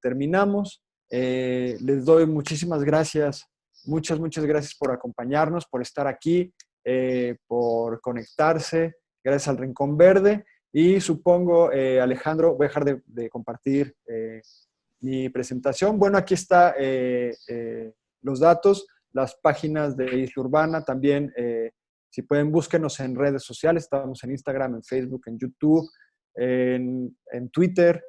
terminamos. Les doy muchísimas gracias, muchas gracias por acompañarnos, por estar aquí, por conectarse. Gracias al Rincón Verde. Y supongo, Alejandro, voy a dejar de compartir mi presentación. Bueno, aquí está los datos, las páginas de Isla Urbana. También, si pueden, búsquenos en redes sociales. Estamos en Instagram, en Facebook, en YouTube, en Twitter.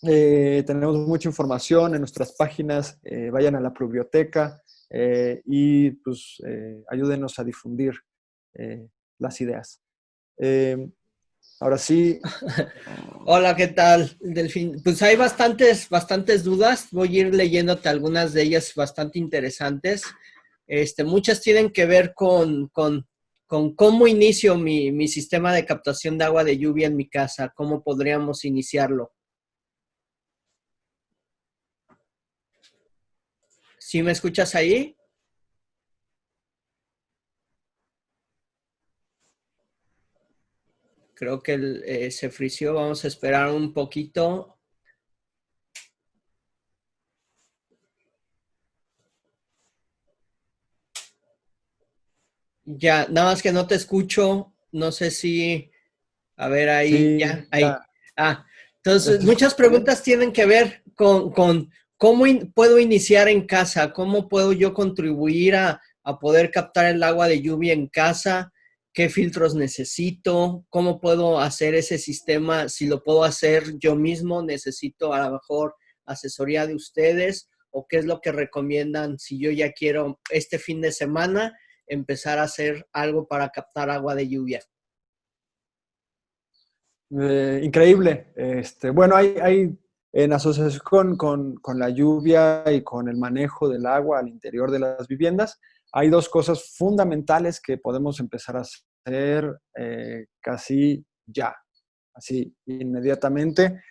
Tenemos mucha información en nuestras páginas. Vayan a la biblioteca y pues ayúdenos a difundir las ideas. Ahora sí. Hola, ¿qué tal, Delfín? Pues hay bastantes dudas. Voy a ir leyéndote algunas de ellas bastante interesantes. Muchas tienen que ver con cómo inicio mi sistema de captación de agua de lluvia en mi casa. ¿Cómo podríamos iniciarlo? ¿Sí me escuchas ahí? Creo que se frició. Vamos a esperar un poquito. Ya, nada más que no te escucho. No sé si... A ver, ahí, Sí, ya, ahí. ya, ya Entonces, se muchas escucha bien. preguntas tienen que ver con cómo puedo iniciar en casa, cómo puedo yo contribuir a poder captar el agua de lluvia en casa, qué filtros necesito, cómo puedo hacer ese sistema, si lo puedo hacer yo mismo, necesito a lo mejor asesoría de ustedes o qué es lo que recomiendan si yo ya quiero este fin de semana empezar a hacer algo para captar agua de lluvia. Increíble. Bueno, hay en asociación con la lluvia y con el manejo del agua al interior de las viviendas, hay dos cosas fundamentales que podemos empezar a hacer casi ya, así inmediatamente.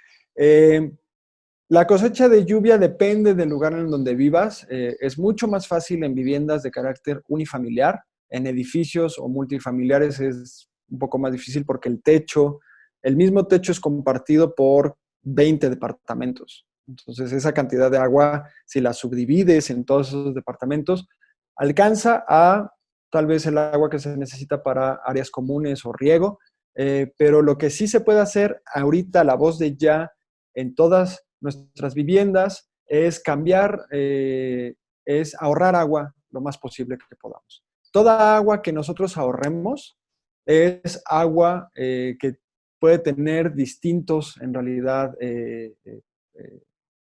La cosecha de lluvia depende del lugar en donde vivas. Es mucho más fácil en viviendas de carácter unifamiliar. En edificios o multifamiliares es un poco más difícil porque el mismo techo es compartido por 20 departamentos. Entonces, esa cantidad de agua, si la subdivides en todos esos departamentos, alcanza a tal vez el agua que se necesita para áreas comunes o riego. Pero lo que sí se puede hacer ahorita, la voz de ya, en todas nuestras viviendas, es es ahorrar agua lo más posible que podamos. Toda agua que nosotros ahorremos es agua que puede tener distintos, en realidad,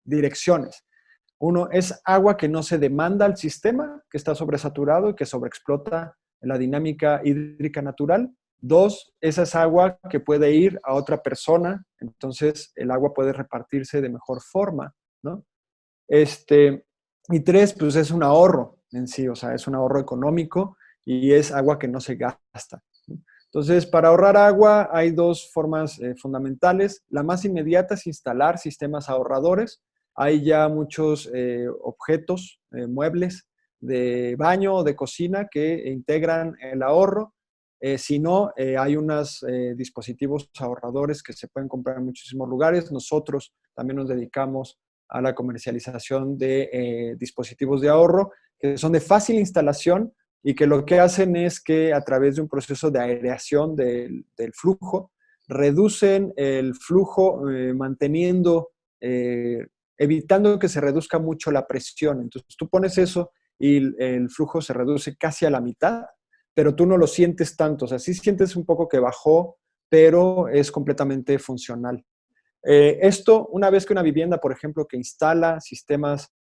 direcciones. Uno, es agua que no se demanda al sistema, que está sobresaturado y que sobreexplota en la dinámica hídrica natural. Dos, esa es agua que puede ir a otra persona, entonces el agua puede repartirse de mejor forma, ¿no? Y tres, pues es un ahorro en sí, o sea, es un ahorro económico y es agua que no se gasta. Entonces, para ahorrar agua hay dos formas fundamentales. La más inmediata es instalar sistemas ahorradores. Hay ya muchos objetos, muebles de baño o de cocina que integran el ahorro. Si no, hay unos dispositivos ahorradores que se pueden comprar en muchísimos lugares. Nosotros también nos dedicamos a la comercialización de dispositivos de ahorro que son de fácil instalación y que lo que hacen es que a través de un proceso de aireación del flujo, reducen el flujo manteniendo, evitando que se reduzca mucho la presión. Entonces tú pones eso y el flujo se reduce casi a la mitad, pero tú no lo sientes tanto. O sea, sí sientes un poco que bajó, pero es completamente funcional. Esto, una vez que una vivienda, por ejemplo, que instala sistemas,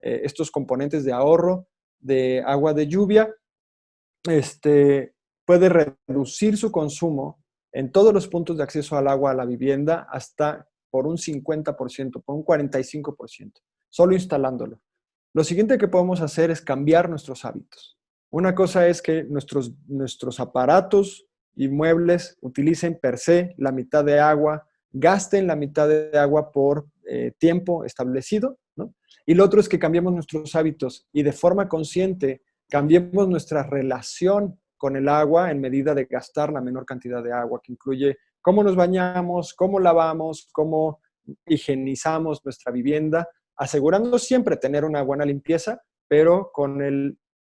estos componentes de ahorro de agua de lluvia, puede reducir su consumo en todos los puntos de acceso al agua a la vivienda hasta por un 50%, por un 45%, solo instalándolo. Lo siguiente que podemos hacer es cambiar nuestros hábitos. Una cosa es que nuestros aparatos y muebles utilicen per se la mitad de agua, gasten la mitad de agua por tiempo establecido, ¿no? Y lo otro es que cambiemos nuestros hábitos y de forma consciente cambiemos nuestra relación con el agua en medida de gastar la menor cantidad de agua, que incluye cómo nos bañamos, cómo lavamos, cómo higienizamos nuestra vivienda, asegurando siempre tener una buena limpieza, pero con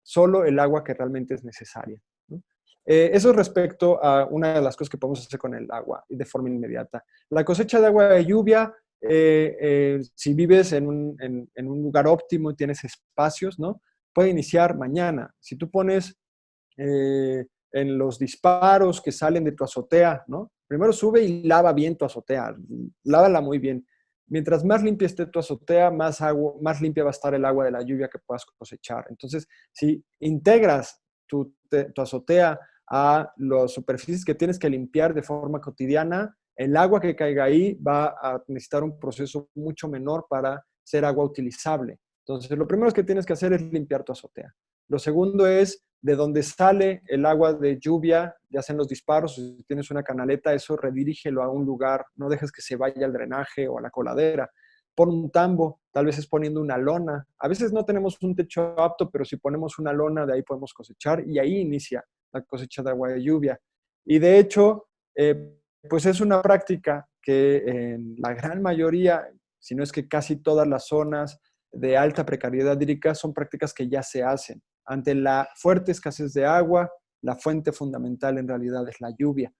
solo el agua que realmente es necesaria, ¿no? Eso respecto a una de las cosas que podemos hacer con el agua de forma inmediata. La cosecha de agua de lluvia, si vives en un lugar óptimo y tienes espacios, ¿no? Puede iniciar mañana. Si tú pones en los disparos que salen de tu azotea, ¿no? Primero sube y lava bien tu azotea, lávala muy bien. Mientras más limpia esté tu azotea, más limpia va a estar el agua de la lluvia que puedas cosechar. Entonces, si integras tu azotea a las superficies que tienes que limpiar de forma cotidiana, el agua que caiga ahí va a necesitar un proceso mucho menor para ser agua utilizable. Entonces, lo primero que tienes que hacer es limpiar tu azotea. Lo segundo es de donde sale el agua de lluvia, ya sea en los disparos, si tienes una canaleta, eso redirígelo a un lugar, no dejes que se vaya al drenaje o a la coladera. Pon un tambo, tal vez es poniendo una lona. A veces no tenemos un techo apto, pero si ponemos una lona, de ahí podemos cosechar y ahí inicia la cosecha de agua de lluvia. Y de hecho, pues es una práctica que en la gran mayoría, si no es que casi todas las zonas de alta precariedad hídrica, son prácticas que ya se hacen. Ante la fuerte escasez de agua, la fuente fundamental en realidad es la lluvia.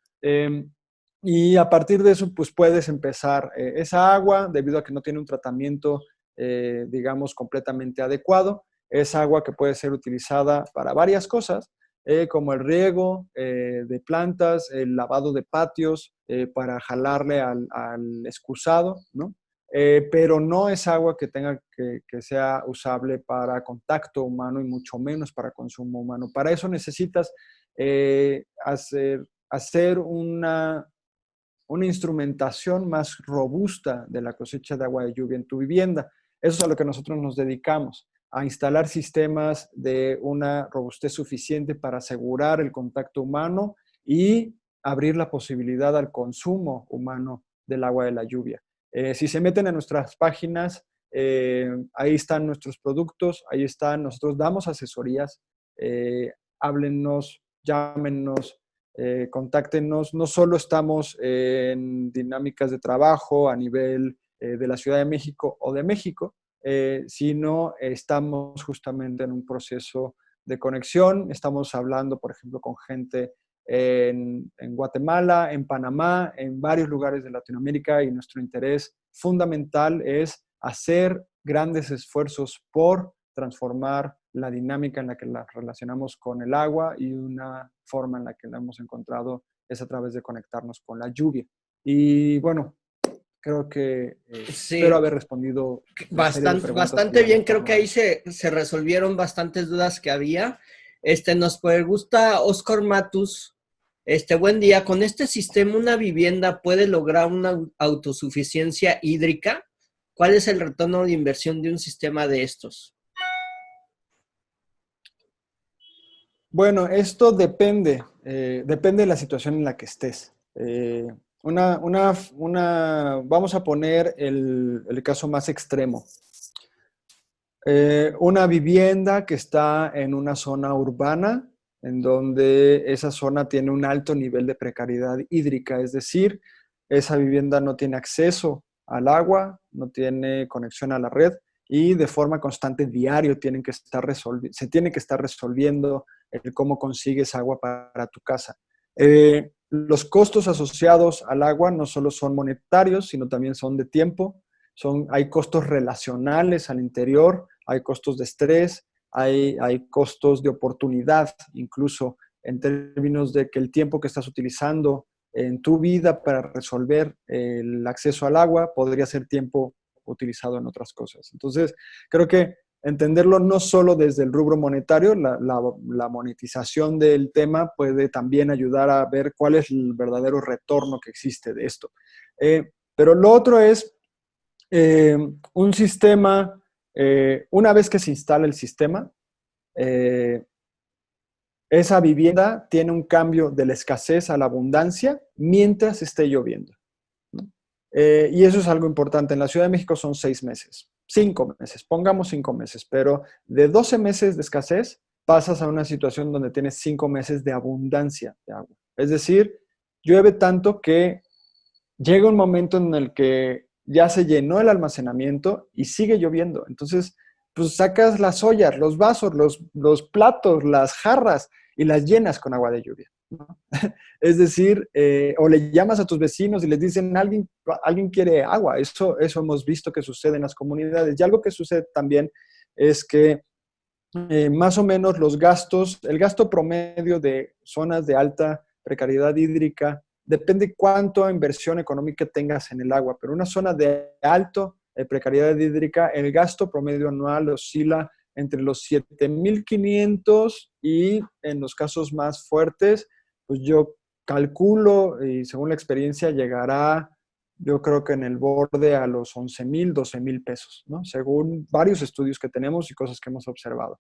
Y a partir de eso, pues puedes empezar esa agua, debido a que no tiene un tratamiento, digamos, completamente adecuado. Es agua que puede ser utilizada para varias cosas, como el riego de plantas, el lavado de patios, para jalarle al excusado, ¿no? Pero no es agua que tenga que sea usable para contacto humano y mucho menos para consumo humano. Para eso necesitas hacer una instrumentación más robusta de la cosecha de agua de lluvia en tu vivienda. Eso es a lo que nosotros nos dedicamos, a instalar sistemas de una robustez suficiente para asegurar el contacto humano y abrir la posibilidad al consumo humano del agua de la lluvia. Si se meten en nuestras páginas, ahí están nuestros productos, ahí están, nosotros damos asesorías, háblennos, llámenos, contáctenos. No solo estamos en dinámicas de trabajo a nivel de la Ciudad de México o de México, sino estamos justamente en un proceso de conexión. Estamos hablando, por ejemplo, con gente en Guatemala, en Panamá, en varios lugares de Latinoamérica, y nuestro interés fundamental es hacer grandes esfuerzos por transformar la dinámica en la que la relacionamos con el agua, y una forma en la que la hemos encontrado es a través de conectarnos con la lluvia. Y bueno, creo que espero Sí, haber respondido la serie de bastante, preguntas que bastante iban bien. en Creo torno que a ahí esto. se resolvieron bastantes dudas que había. Nos pregunta Oscar Matus, buen día. ¿Con este sistema una vivienda puede lograr una autosuficiencia hídrica? ¿Cuál es el retorno de inversión de un sistema de estos? Bueno, esto depende. depende de la situación en la que estés. Vamos a poner el caso más extremo. Una vivienda que está en una zona urbana, en donde esa zona tiene un alto nivel de precariedad hídrica, es decir, esa vivienda no tiene acceso al agua, no tiene conexión a la red y de forma constante, diario, se tiene que estar resolviendo el cómo consigues agua para tu casa. Los costos asociados al agua no solo son monetarios, sino también son de tiempo, hay costos relacionales al interior, hay costos de estrés, hay costos de oportunidad, incluso en términos de que el tiempo que estás utilizando en tu vida para resolver el acceso al agua podría ser tiempo utilizado en otras cosas. Entonces, creo que entenderlo no solo desde el rubro monetario, la monetización del tema puede también ayudar a ver cuál es el verdadero retorno que existe de esto. Pero lo otro es un sistema, una vez que se instala el sistema, esa vivienda tiene un cambio de la escasez a la abundancia mientras esté lloviendo, ¿no? Y eso es algo importante. En la Ciudad de México son 6 meses, 5 meses, pongamos 5 meses, pero de 12 meses de escasez pasas a una situación donde tienes 5 meses de abundancia de agua. Es decir, llueve tanto que llega un momento en el que ya se llenó el almacenamiento y sigue lloviendo. Entonces, pues sacas las ollas, los vasos, los platos, las jarras y las llenas con agua de lluvia, ¿no? Es decir, o le llamas a tus vecinos y les dicen, alguien quiere agua. Eso hemos visto que sucede en las comunidades. Y algo que sucede también es que más o menos el gasto promedio de zonas de alta precariedad hídrica, depende cuánto inversión económica tengas en el agua, pero una zona de alto precariedad hídrica, el gasto promedio anual oscila entre los 7,500 y en los casos más fuertes, pues yo calculo y según la experiencia llegará, yo creo que en el borde a los 11,000, 12,000 pesos, ¿no? Según varios estudios que tenemos y cosas que hemos observado.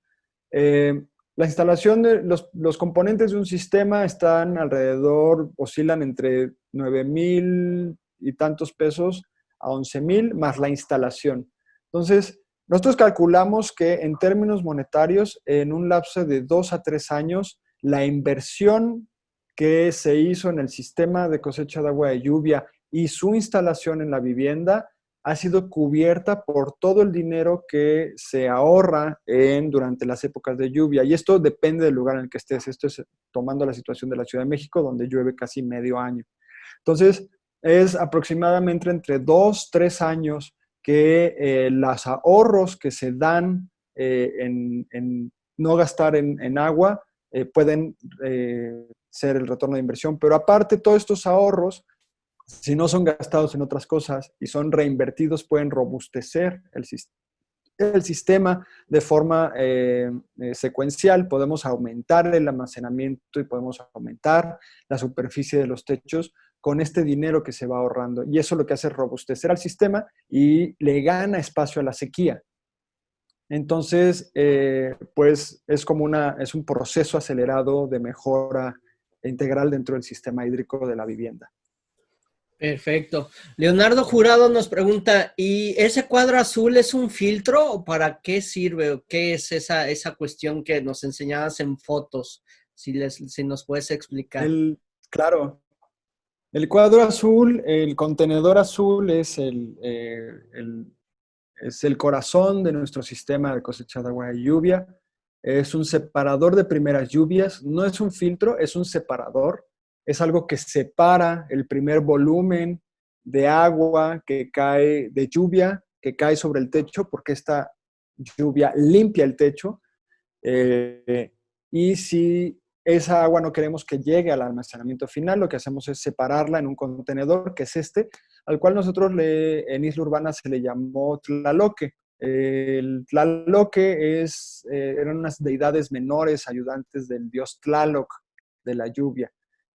La instalación de los componentes de un sistema oscilan entre 9,000 y tantos pesos a 11,000 más la instalación. Entonces, nosotros calculamos que en términos monetarios, en un lapso de 2 a 3 años, la inversión que se hizo en el sistema de cosecha de agua de lluvia y su instalación en la vivienda ha sido cubierta por todo el dinero que se ahorra durante las épocas de lluvia. Y esto depende del lugar en el que estés. Esto es tomando la situación de la Ciudad de México, donde llueve casi medio año. Entonces, es aproximadamente entre 2, 3 años que los ahorros que se dan en no gastar en agua pueden ser el retorno de inversión. Pero aparte, todos estos ahorros, si no son gastados en otras cosas y son reinvertidos, pueden robustecer el sistema de forma secuencial. Podemos aumentar el almacenamiento y podemos aumentar la superficie de los techos con este dinero que se va ahorrando. Y eso lo que hace es robustecer al sistema y le gana espacio a la sequía. Entonces, pues es un proceso acelerado de mejora integral dentro del sistema hídrico de la vivienda. Perfecto. Leonardo Jurado nos pregunta, ¿y ese cuadro azul es un filtro o para qué sirve? ¿O qué es esa cuestión que nos enseñabas en fotos? Si nos puedes explicar. Claro. El cuadro azul, el contenedor azul es es el corazón de nuestro sistema de cosecha de agua de lluvia. Es un separador de primeras lluvias. No es un filtro, es un separador. Es algo que separa el primer volumen de agua que cae, de lluvia, que cae sobre el techo, porque esta lluvia limpia el techo. Y si esa agua no queremos que llegue al almacenamiento final, lo que hacemos es separarla en un contenedor, que es al cual nosotros en Isla Urbana se le llamó Tlaloque. El Tlaloque eran unas deidades menores, ayudantes del dios Tlaloc, de la lluvia.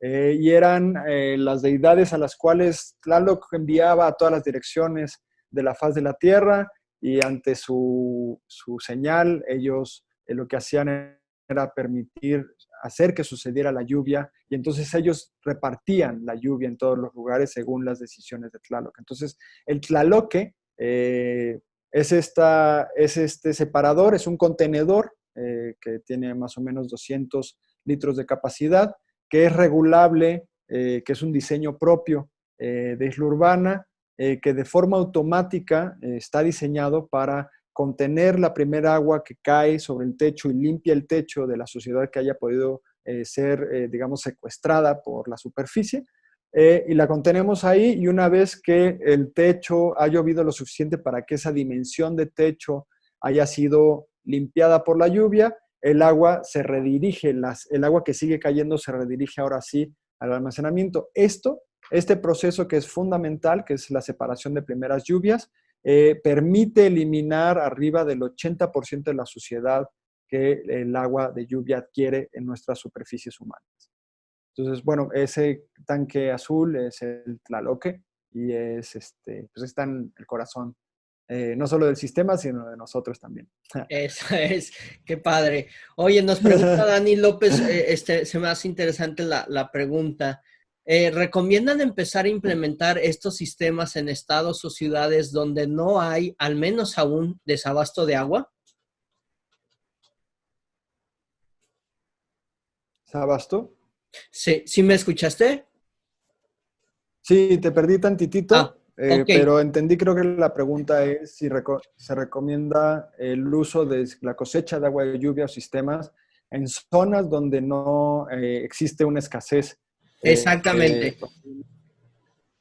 Y eran las deidades a las cuales Tlaloc enviaba a todas las direcciones de la faz de la tierra, y ante su señal, ellos lo que hacían a permitir, hacer que sucediera la lluvia, y entonces ellos repartían la lluvia en todos los lugares según las decisiones de Tlaloc. Entonces, el Tlaloque es este separador, es un contenedor que tiene más o menos 200 litros de capacidad, que es regulable, que es un diseño propio de Isla Urbana, que de forma automática está diseñado para contener la primera agua que cae sobre el techo y limpia el techo de la suciedad que haya podido ser, digamos, secuestrada por la superficie. Y la contenemos ahí, y una vez que el techo ha llovido lo suficiente para que esa dimensión de techo haya sido limpiada por la lluvia, el agua se redirige, el agua que sigue cayendo se redirige ahora sí al almacenamiento. Este proceso que es fundamental, que es la separación de primeras lluvias, permite eliminar arriba del 80% de la suciedad que el agua de lluvia adquiere en nuestras superficies humanas. Entonces, bueno, ese tanque azul es el Tlaloque y pues está en el corazón, no solo del sistema, sino de nosotros también. Eso es, qué padre. Oye, nos pregunta Dani López, se me hace interesante la pregunta. ¿Recomiendan empezar a implementar estos sistemas en estados o ciudades donde no hay, al menos aún, desabasto de agua? ¿Sabasto? Sí, ¿sí me escuchaste? Sí, te perdí Ah, tantitito, ok. pero entendí, creo que la pregunta es si se recomienda el uso de la cosecha de agua de lluvia o sistemas en zonas donde no existe una escasez. Exactamente.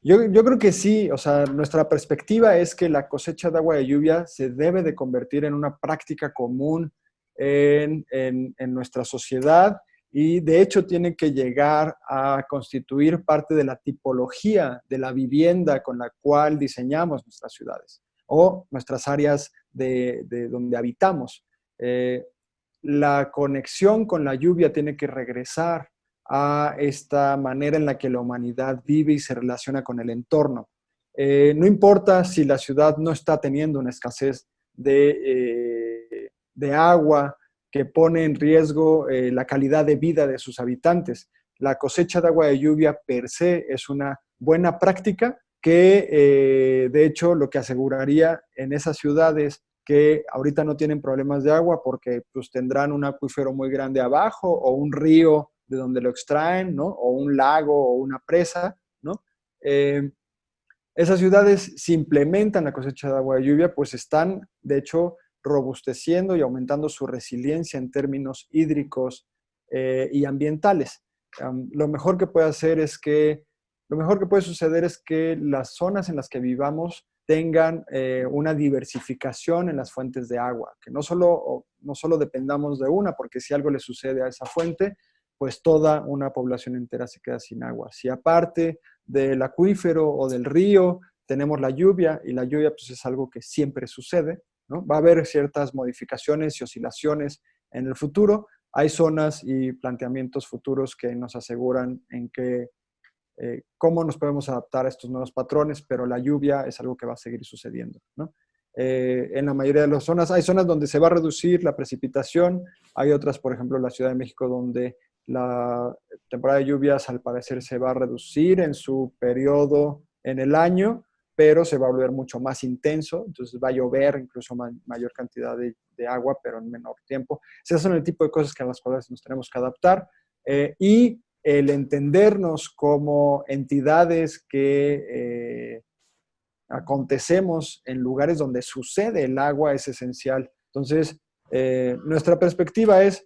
Yo creo que sí, o sea, nuestra perspectiva es que la cosecha de agua de lluvia se debe de convertir en una práctica común en nuestra sociedad, y de hecho tiene que llegar a constituir parte de la tipología de la vivienda con la cual diseñamos nuestras ciudades o nuestras áreas de donde habitamos. La conexión con la lluvia tiene que regresar a esta manera en la que la humanidad vive y se relaciona con el entorno. No importa si la ciudad no está teniendo una escasez de agua que pone en riesgo la calidad de vida de sus habitantes. La cosecha de agua de lluvia per se es una buena práctica que, de hecho, lo que aseguraría en esas ciudades que ahorita no tienen problemas de agua porque pues tendrán un acuífero muy grande abajo o un río de donde lo extraen, ¿no? O un lago o una presa, ¿no? Esas ciudades, si implementan la cosecha de agua de lluvia, pues están, de hecho, robusteciendo y aumentando su resiliencia en términos hídricos y ambientales. Lo mejor que puede hacer es que, lo mejor que puede suceder es que las zonas en las que vivamos tengan una diversificación en las fuentes de agua, que no solo dependamos de una, porque si algo le sucede a esa fuente, pues toda una población entera se queda sin agua. Si aparte del acuífero o del río tenemos la lluvia, y la lluvia pues es algo que siempre sucede, ¿no? Va a haber ciertas modificaciones y oscilaciones en el futuro. Hay zonas y planteamientos futuros que nos aseguran en que cómo nos podemos adaptar a estos nuevos patrones, pero la lluvia es algo que va a seguir sucediendo, ¿no? En la mayoría de las zonas, hay zonas donde se va a reducir la precipitación, hay otras, por ejemplo, la Ciudad de México, donde la temporada de lluvias al parecer se va a reducir en su periodo en el año, pero se va a volver mucho más intenso, entonces va a llover incluso mayor cantidad de agua, pero en menor tiempo. Esos son el tipo de cosas que a las cuales nos tenemos que adaptar, y el entendernos como entidades que acontecemos en lugares donde sucede el agua es esencial. Entonces, nuestra perspectiva es: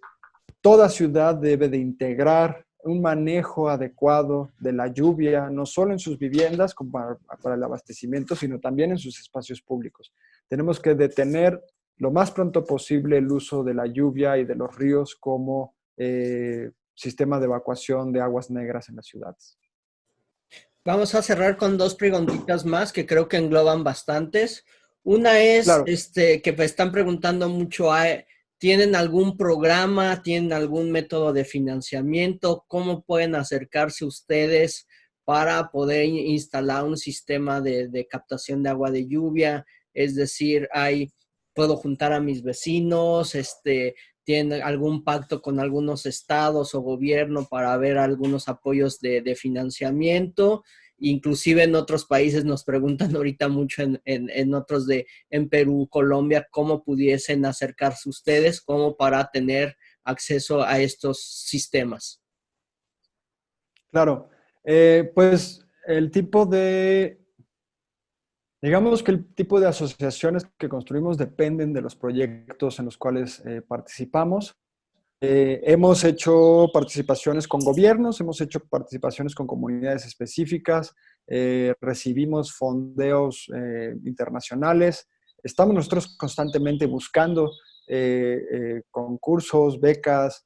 toda ciudad debe de integrar un manejo adecuado de la lluvia, no solo en sus viviendas como para el abastecimiento, sino también en sus espacios públicos. Tenemos que detener lo más pronto posible el uso de la lluvia y de los ríos como sistema de evacuación de aguas negras en las ciudades. Vamos a cerrar con dos preguntitas más que creo que engloban bastantes. Una es, Claro. que me están preguntando mucho, ¿tienen algún programa, tienen algún método de financiamiento? ¿Cómo pueden acercarse ustedes para poder instalar un sistema de captación de agua de lluvia? Es decir, hay puedo juntar a mis vecinos, tienen algún pacto con algunos estados o gobierno para ver algunos apoyos de financiamiento. Inclusive en otros países nos preguntan ahorita mucho en otros en Perú, Colombia, cómo pudiesen acercarse ustedes como para tener acceso a estos sistemas. Claro, pues el tipo de, digamos que el tipo de asociaciones que construimos dependen de los proyectos en los cuales participamos. Hemos hecho participaciones con gobiernos, hemos hecho participaciones con comunidades específicas, recibimos fondeos internacionales. Estamos nosotros constantemente buscando concursos, becas,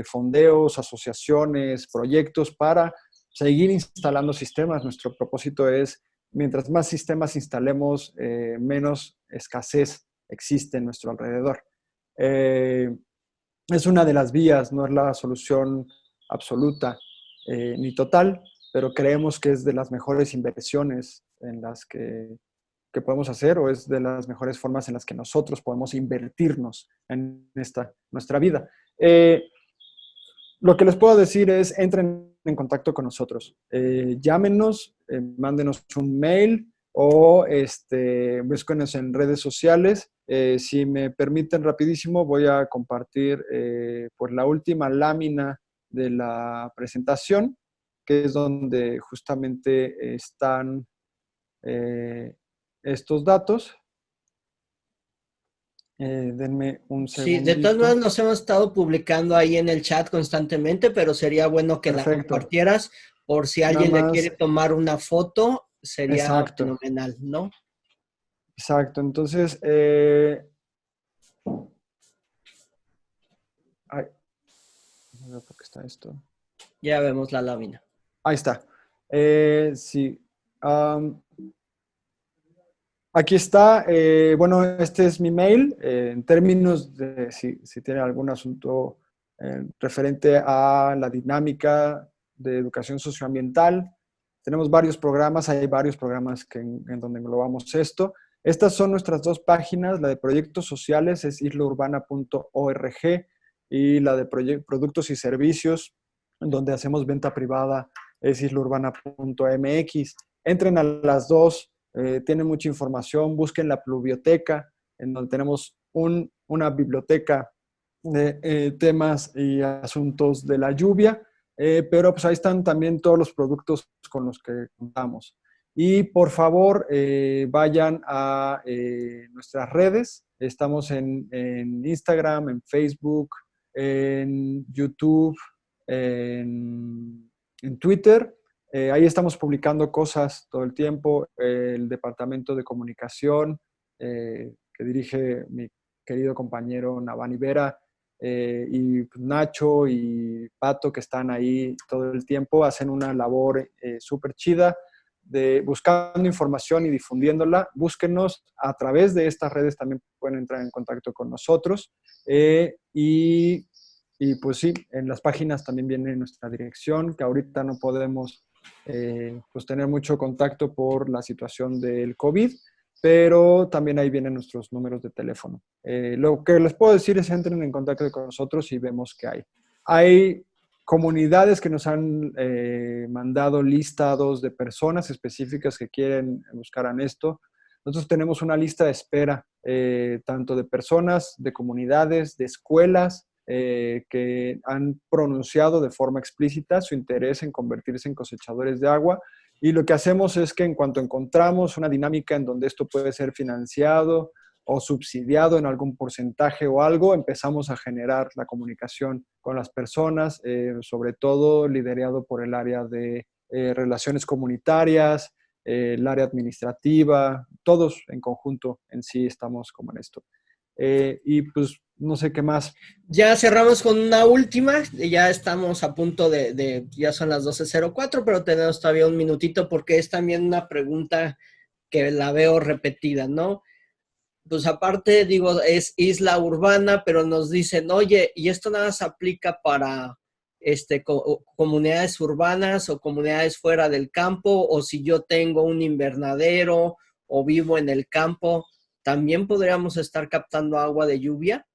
fondeos, asociaciones, proyectos para seguir instalando sistemas. Nuestro propósito es, mientras más sistemas instalemos, menos escasez existe en nuestro alrededor. Es una de las vías, no es la solución absoluta ni total, pero creemos que es de las mejores inversiones en las que podemos hacer, o es de las mejores formas en las que nosotros podemos invertirnos en nuestra vida. Lo que les puedo decir es, entren en contacto con nosotros, llámenos, mándenos un mail o búsquenos en redes sociales. Si me permiten rapidísimo, voy a compartir pues la última lámina de la presentación, que es donde justamente están estos datos. Denme un Sí, de todas maneras segundito. nos hemos estado publicando ahí en el chat constantemente, pero sería bueno que la Perfecto. compartieras por si Nada alguien le quiere más, tomar una foto, sería exacto, fenomenal, ¿no? exacto. Entonces, ay, no veo por qué está esto. Ya vemos la lámina. Ahí está. Sí. Aquí está. Bueno, este es mi mail. En términos de si tiene algún asunto referente a la dinámica de educación socioambiental, tenemos varios programas. Hay varios programas en donde englobamos esto. Estas son nuestras dos páginas. La de proyectos sociales es islaurbana.org y la de productos y servicios, donde hacemos venta privada, es islaurbana.mx. Entren a las dos. Tiene mucha información. Busquen la pluvioteca, en donde tenemos una biblioteca de temas y asuntos de la lluvia, pero pues ahí están también todos los productos con los que contamos. Y por favor, vayan a nuestras redes. Estamos en Instagram, en Facebook, en YouTube, en Twitter. Ahí estamos publicando cosas todo el tiempo. El departamento de comunicación que dirige mi querido compañero Navani Vera, y Nacho y Pato, que están ahí todo el tiempo, hacen una labor súper chida de buscando información y difundiéndola. Búsquenos a través de estas redes, también pueden entrar en contacto con nosotros. Y pues sí, en las páginas también viene nuestra dirección, que ahorita no podemos pues tener mucho contacto por la situación del COVID, pero también ahí vienen nuestros números de teléfono. Lo que les puedo decir es entren en contacto con nosotros y vemos qué hay. Hay comunidades que nos han mandado listados de personas específicas que quieren buscar en esto. Nosotros tenemos una lista de espera, tanto de personas, de comunidades, de escuelas, que han pronunciado de forma explícita su interés en convertirse en cosechadores de agua. Y lo que hacemos es que en cuanto encontramos una dinámica en donde esto puede ser financiado o subsidiado en algún porcentaje o algo, empezamos a generar la comunicación con las personas, sobre todo liderado por el área de relaciones comunitarias, el área administrativa, todos en conjunto en sí estamos como en esto. Y pues no sé qué más. Ya cerramos con una última, ya estamos a punto ya son las 12:04, pero tenemos todavía un minutito porque es también una pregunta que la veo repetida, ¿no? Pues aparte, digo, es isla urbana, pero nos dicen, oye, ¿y esto nada se aplica para comunidades urbanas o comunidades fuera del campo? O si yo tengo un invernadero o vivo en el campo, ¿también podríamos estar captando agua de lluvia?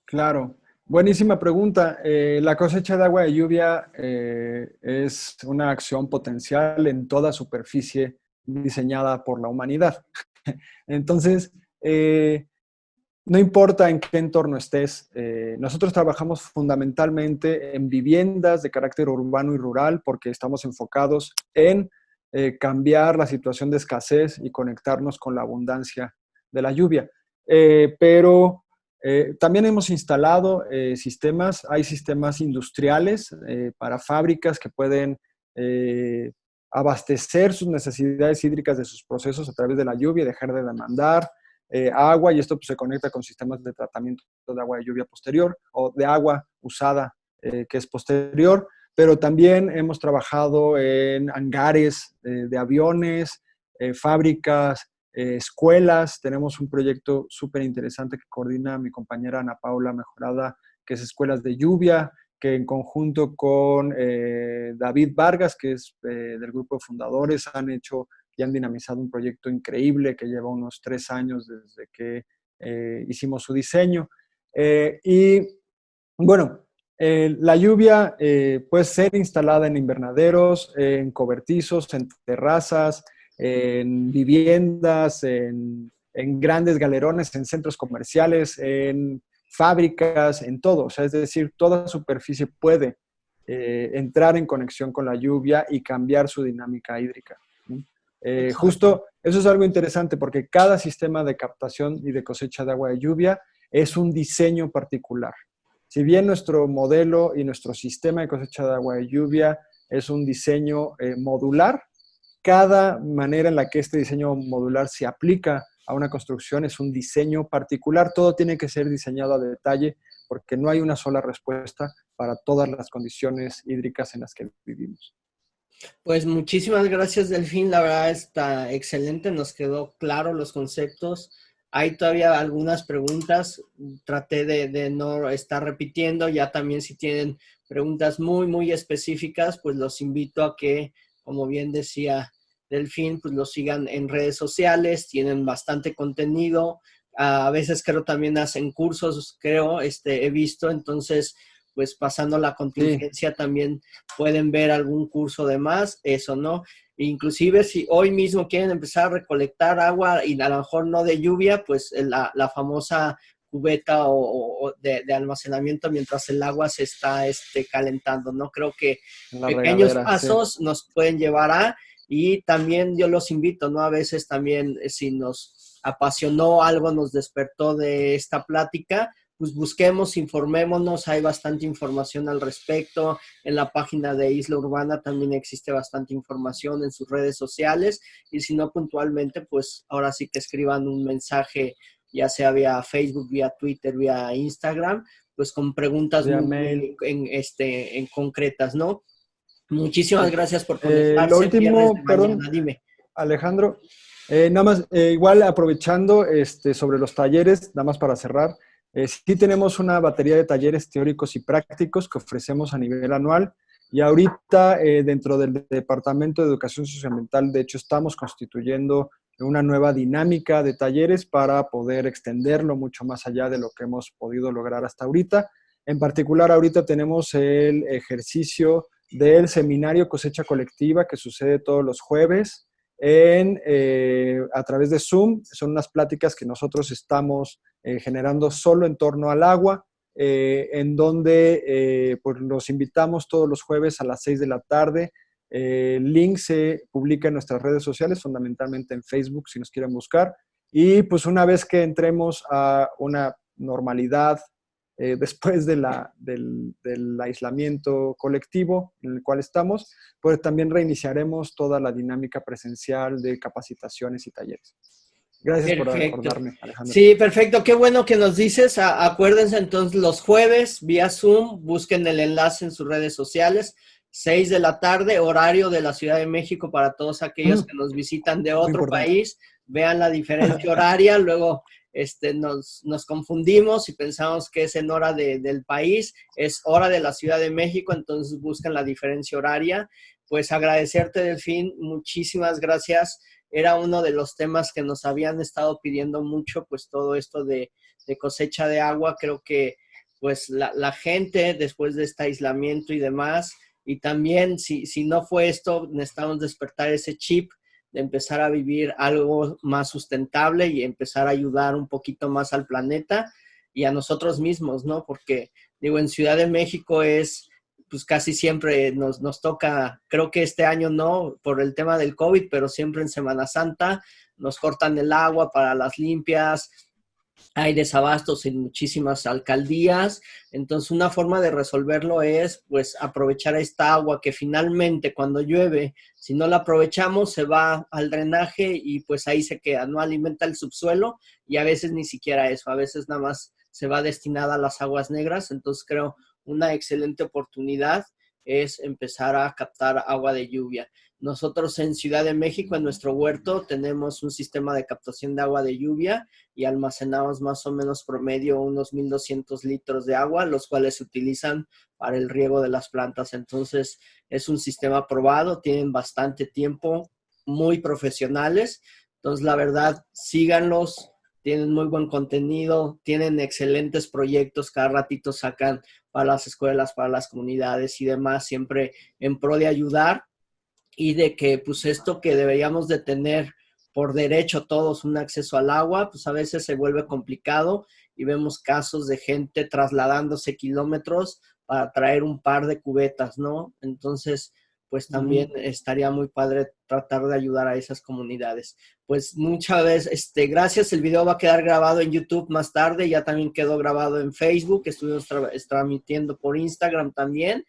Claro, buenísima pregunta. La cosecha de agua de lluvia es una acción potencial en toda superficie diseñada por la humanidad. Entonces, no importa en qué entorno estés, nosotros trabajamos fundamentalmente en viviendas de carácter urbano y rural porque estamos enfocados en cambiar la situación de escasez y conectarnos con la abundancia de la lluvia. Pero también hemos instalado sistemas, hay sistemas industriales para fábricas que pueden abastecer sus necesidades hídricas de sus procesos a través de la lluvia y dejar de demandar agua, y esto pues, se conecta con sistemas de tratamiento de agua de lluvia posterior o de agua usada que es posterior, pero también hemos trabajado en hangares de aviones, fábricas, escuelas. Tenemos un proyecto súper interesante que coordina mi compañera Ana Paula Mejorada, que es Escuelas de Lluvia, que en conjunto con David Vargas, que es del grupo de fundadores, han hecho y han dinamizado un proyecto increíble que lleva unos 3 años desde que hicimos su diseño. Y bueno, la lluvia puede ser instalada en invernaderos, en cobertizos, en terrazas, en viviendas, en grandes galerones, en centros comerciales, en fábricas, en todo. O sea, es decir, toda superficie puede entrar en conexión con la lluvia y cambiar su dinámica hídrica. Justo eso es algo interesante porque cada sistema de captación y de cosecha de agua de lluvia es un diseño particular. Si bien nuestro modelo y nuestro sistema de cosecha de agua de lluvia es un diseño modular, cada manera en la que este diseño modular se aplica a una construcción es un diseño particular. Todo tiene que ser diseñado a detalle porque no hay una sola respuesta para todas las condiciones hídricas en las que vivimos. Pues muchísimas gracias, Delfín. La verdad está excelente, nos quedó claro los conceptos. Hay todavía algunas preguntas, traté de no estar repitiendo. Ya también si tienen preguntas muy específicas, pues los invito a que, como bien decía Delfín, pues los sigan en redes sociales, tienen bastante contenido. A veces creo también hacen cursos, creo, he visto. Entonces, pues pasando la contingencia, sí, también pueden ver algún curso de más, eso, ¿no? Inclusive si hoy mismo quieren empezar a recolectar agua y a lo mejor no de lluvia, pues la famosa cubeta o de almacenamiento mientras el agua se está calentando, ¿no? Creo que pequeños pasos, sí, nos pueden llevar a, y también yo los invito, ¿no? A veces también si nos apasionó algo, nos despertó de esta plática, pues busquemos, informémonos, hay bastante información al respecto. En la página de Isla Urbana también existe bastante información en sus redes sociales, y si no puntualmente, pues ahora sí que escriban un mensaje, ya sea vía Facebook, vía Twitter, vía Instagram, pues con preguntas muy en concretas, ¿no? Muchísimas gracias por conectarse. Lo último, perdón, dime. Alejandro, nada más, igual aprovechando sobre los talleres, nada más para cerrar, sí tenemos una batería de talleres teóricos y prácticos que ofrecemos a nivel anual, y ahorita dentro del Departamento de Educación Socioambiental, de hecho, estamos constituyendo una nueva dinámica de talleres para poder extenderlo mucho más allá de lo que hemos podido lograr hasta ahorita. En particular, ahorita tenemos el ejercicio del seminario Cosecha Colectiva que sucede todos los jueves a través de Zoom. Son unas pláticas que nosotros estamos generando solo en torno al agua, en donde pues los invitamos todos los jueves a las 6 de la tarde. El link se publica en nuestras redes sociales, fundamentalmente en Facebook, si nos quieren buscar. Y pues una vez que entremos a una normalidad después del aislamiento colectivo en el cual estamos, pues también reiniciaremos toda la dinámica presencial de capacitaciones y talleres. Gracias por recordarme, Alejandro. Sí, perfecto. Qué bueno que nos dices. Acuérdense entonces los jueves vía Zoom, busquen el enlace en sus redes sociales, 6 de la tarde, horario de la Ciudad de México para todos aquellos que nos visitan de otro país. Vean la diferencia horaria, luego nos confundimos y pensamos que es en hora del país, es hora de la Ciudad de México, entonces buscan la diferencia horaria. Pues agradecerte, Delfín, muchísimas gracias. era uno de los temas que nos habían estado pidiendo mucho, pues todo esto de cosecha de agua. Creo que pues la gente después de este aislamiento y demás, y también si no fue esto, necesitamos despertar ese chip de empezar a vivir algo más sustentable y empezar a ayudar un poquito más al planeta y a nosotros mismos, ¿no? Porque, digo, en Ciudad de México pues casi siempre nos toca, creo que este año no, por el tema del COVID, pero siempre en Semana Santa nos cortan el agua para las limpias, hay desabastos en muchísimas alcaldías. Entonces una forma de resolverlo es pues aprovechar esta agua que finalmente cuando llueve, si no la aprovechamos se va al drenaje y pues ahí se queda, no alimenta el subsuelo y a veces ni siquiera eso, a veces nada más se va destinada a las aguas negras. Entonces creo una excelente oportunidad es empezar a captar agua de lluvia. Nosotros en Ciudad de México, en nuestro huerto, tenemos un sistema de captación de agua de lluvia y almacenamos más o menos promedio unos 1,200 litros de agua, los cuales se utilizan para el riego de las plantas. Entonces, es un sistema probado, tienen bastante tiempo, muy profesionales. Entonces, la verdad, síganlos, tienen muy buen contenido, tienen excelentes proyectos, cada ratito sacan para las escuelas, para las comunidades y demás, siempre en pro de ayudar y de que pues esto que deberíamos de tener por derecho todos un acceso al agua, pues a veces se vuelve complicado y vemos casos de gente trasladándose kilómetros para traer un par de cubetas, ¿no? Entonces, pues también estaría muy padre tratar de ayudar a esas comunidades. Pues muchas veces, gracias, el video va a quedar grabado en YouTube más tarde, ya también quedó grabado en Facebook, estuvimos transmitiendo por Instagram también.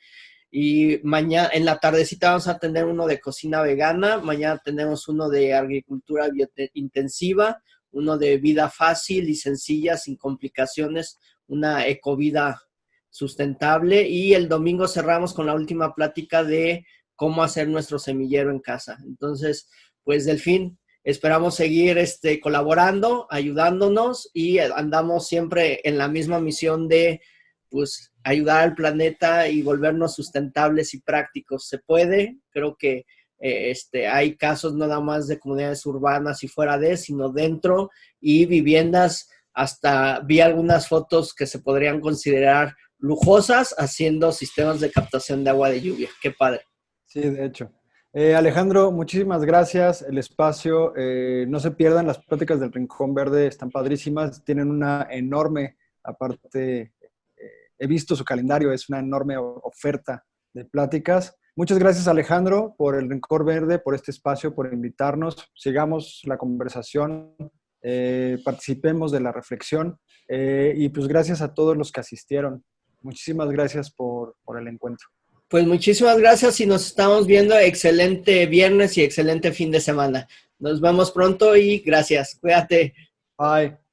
Y mañana, en la tardecita vamos a tener uno de cocina vegana, mañana tenemos uno de agricultura intensiva, uno de vida fácil y sencilla, sin complicaciones, una ecovida sustentable, y el domingo cerramos con la última plática de cómo hacer nuestro semillero en casa. Entonces, pues Delfín, esperamos seguir colaborando, ayudándonos y andamos siempre en la misma misión de pues ayudar al planeta y volvernos sustentables y prácticos. Se puede, creo que hay casos no nada más de comunidades urbanas y fuera de, sino dentro, y viviendas, hasta vi algunas fotos que se podrían considerar lujosas haciendo sistemas de captación de agua de lluvia. Qué padre. Sí, de hecho. Alejandro, muchísimas gracias. El espacio, no se pierdan las pláticas del Rincón Verde, están padrísimas, tienen una enorme, aparte, he visto su calendario, es una enorme oferta de pláticas. Muchas gracias, Alejandro, por el Rincón Verde, por este espacio, por invitarnos. Sigamos la conversación, participemos de la reflexión y pues gracias a todos los que asistieron. Muchísimas gracias por el encuentro. Pues muchísimas gracias y nos estamos viendo. Excelente viernes y excelente fin de semana. Nos vemos pronto y gracias. Cuídate. Bye.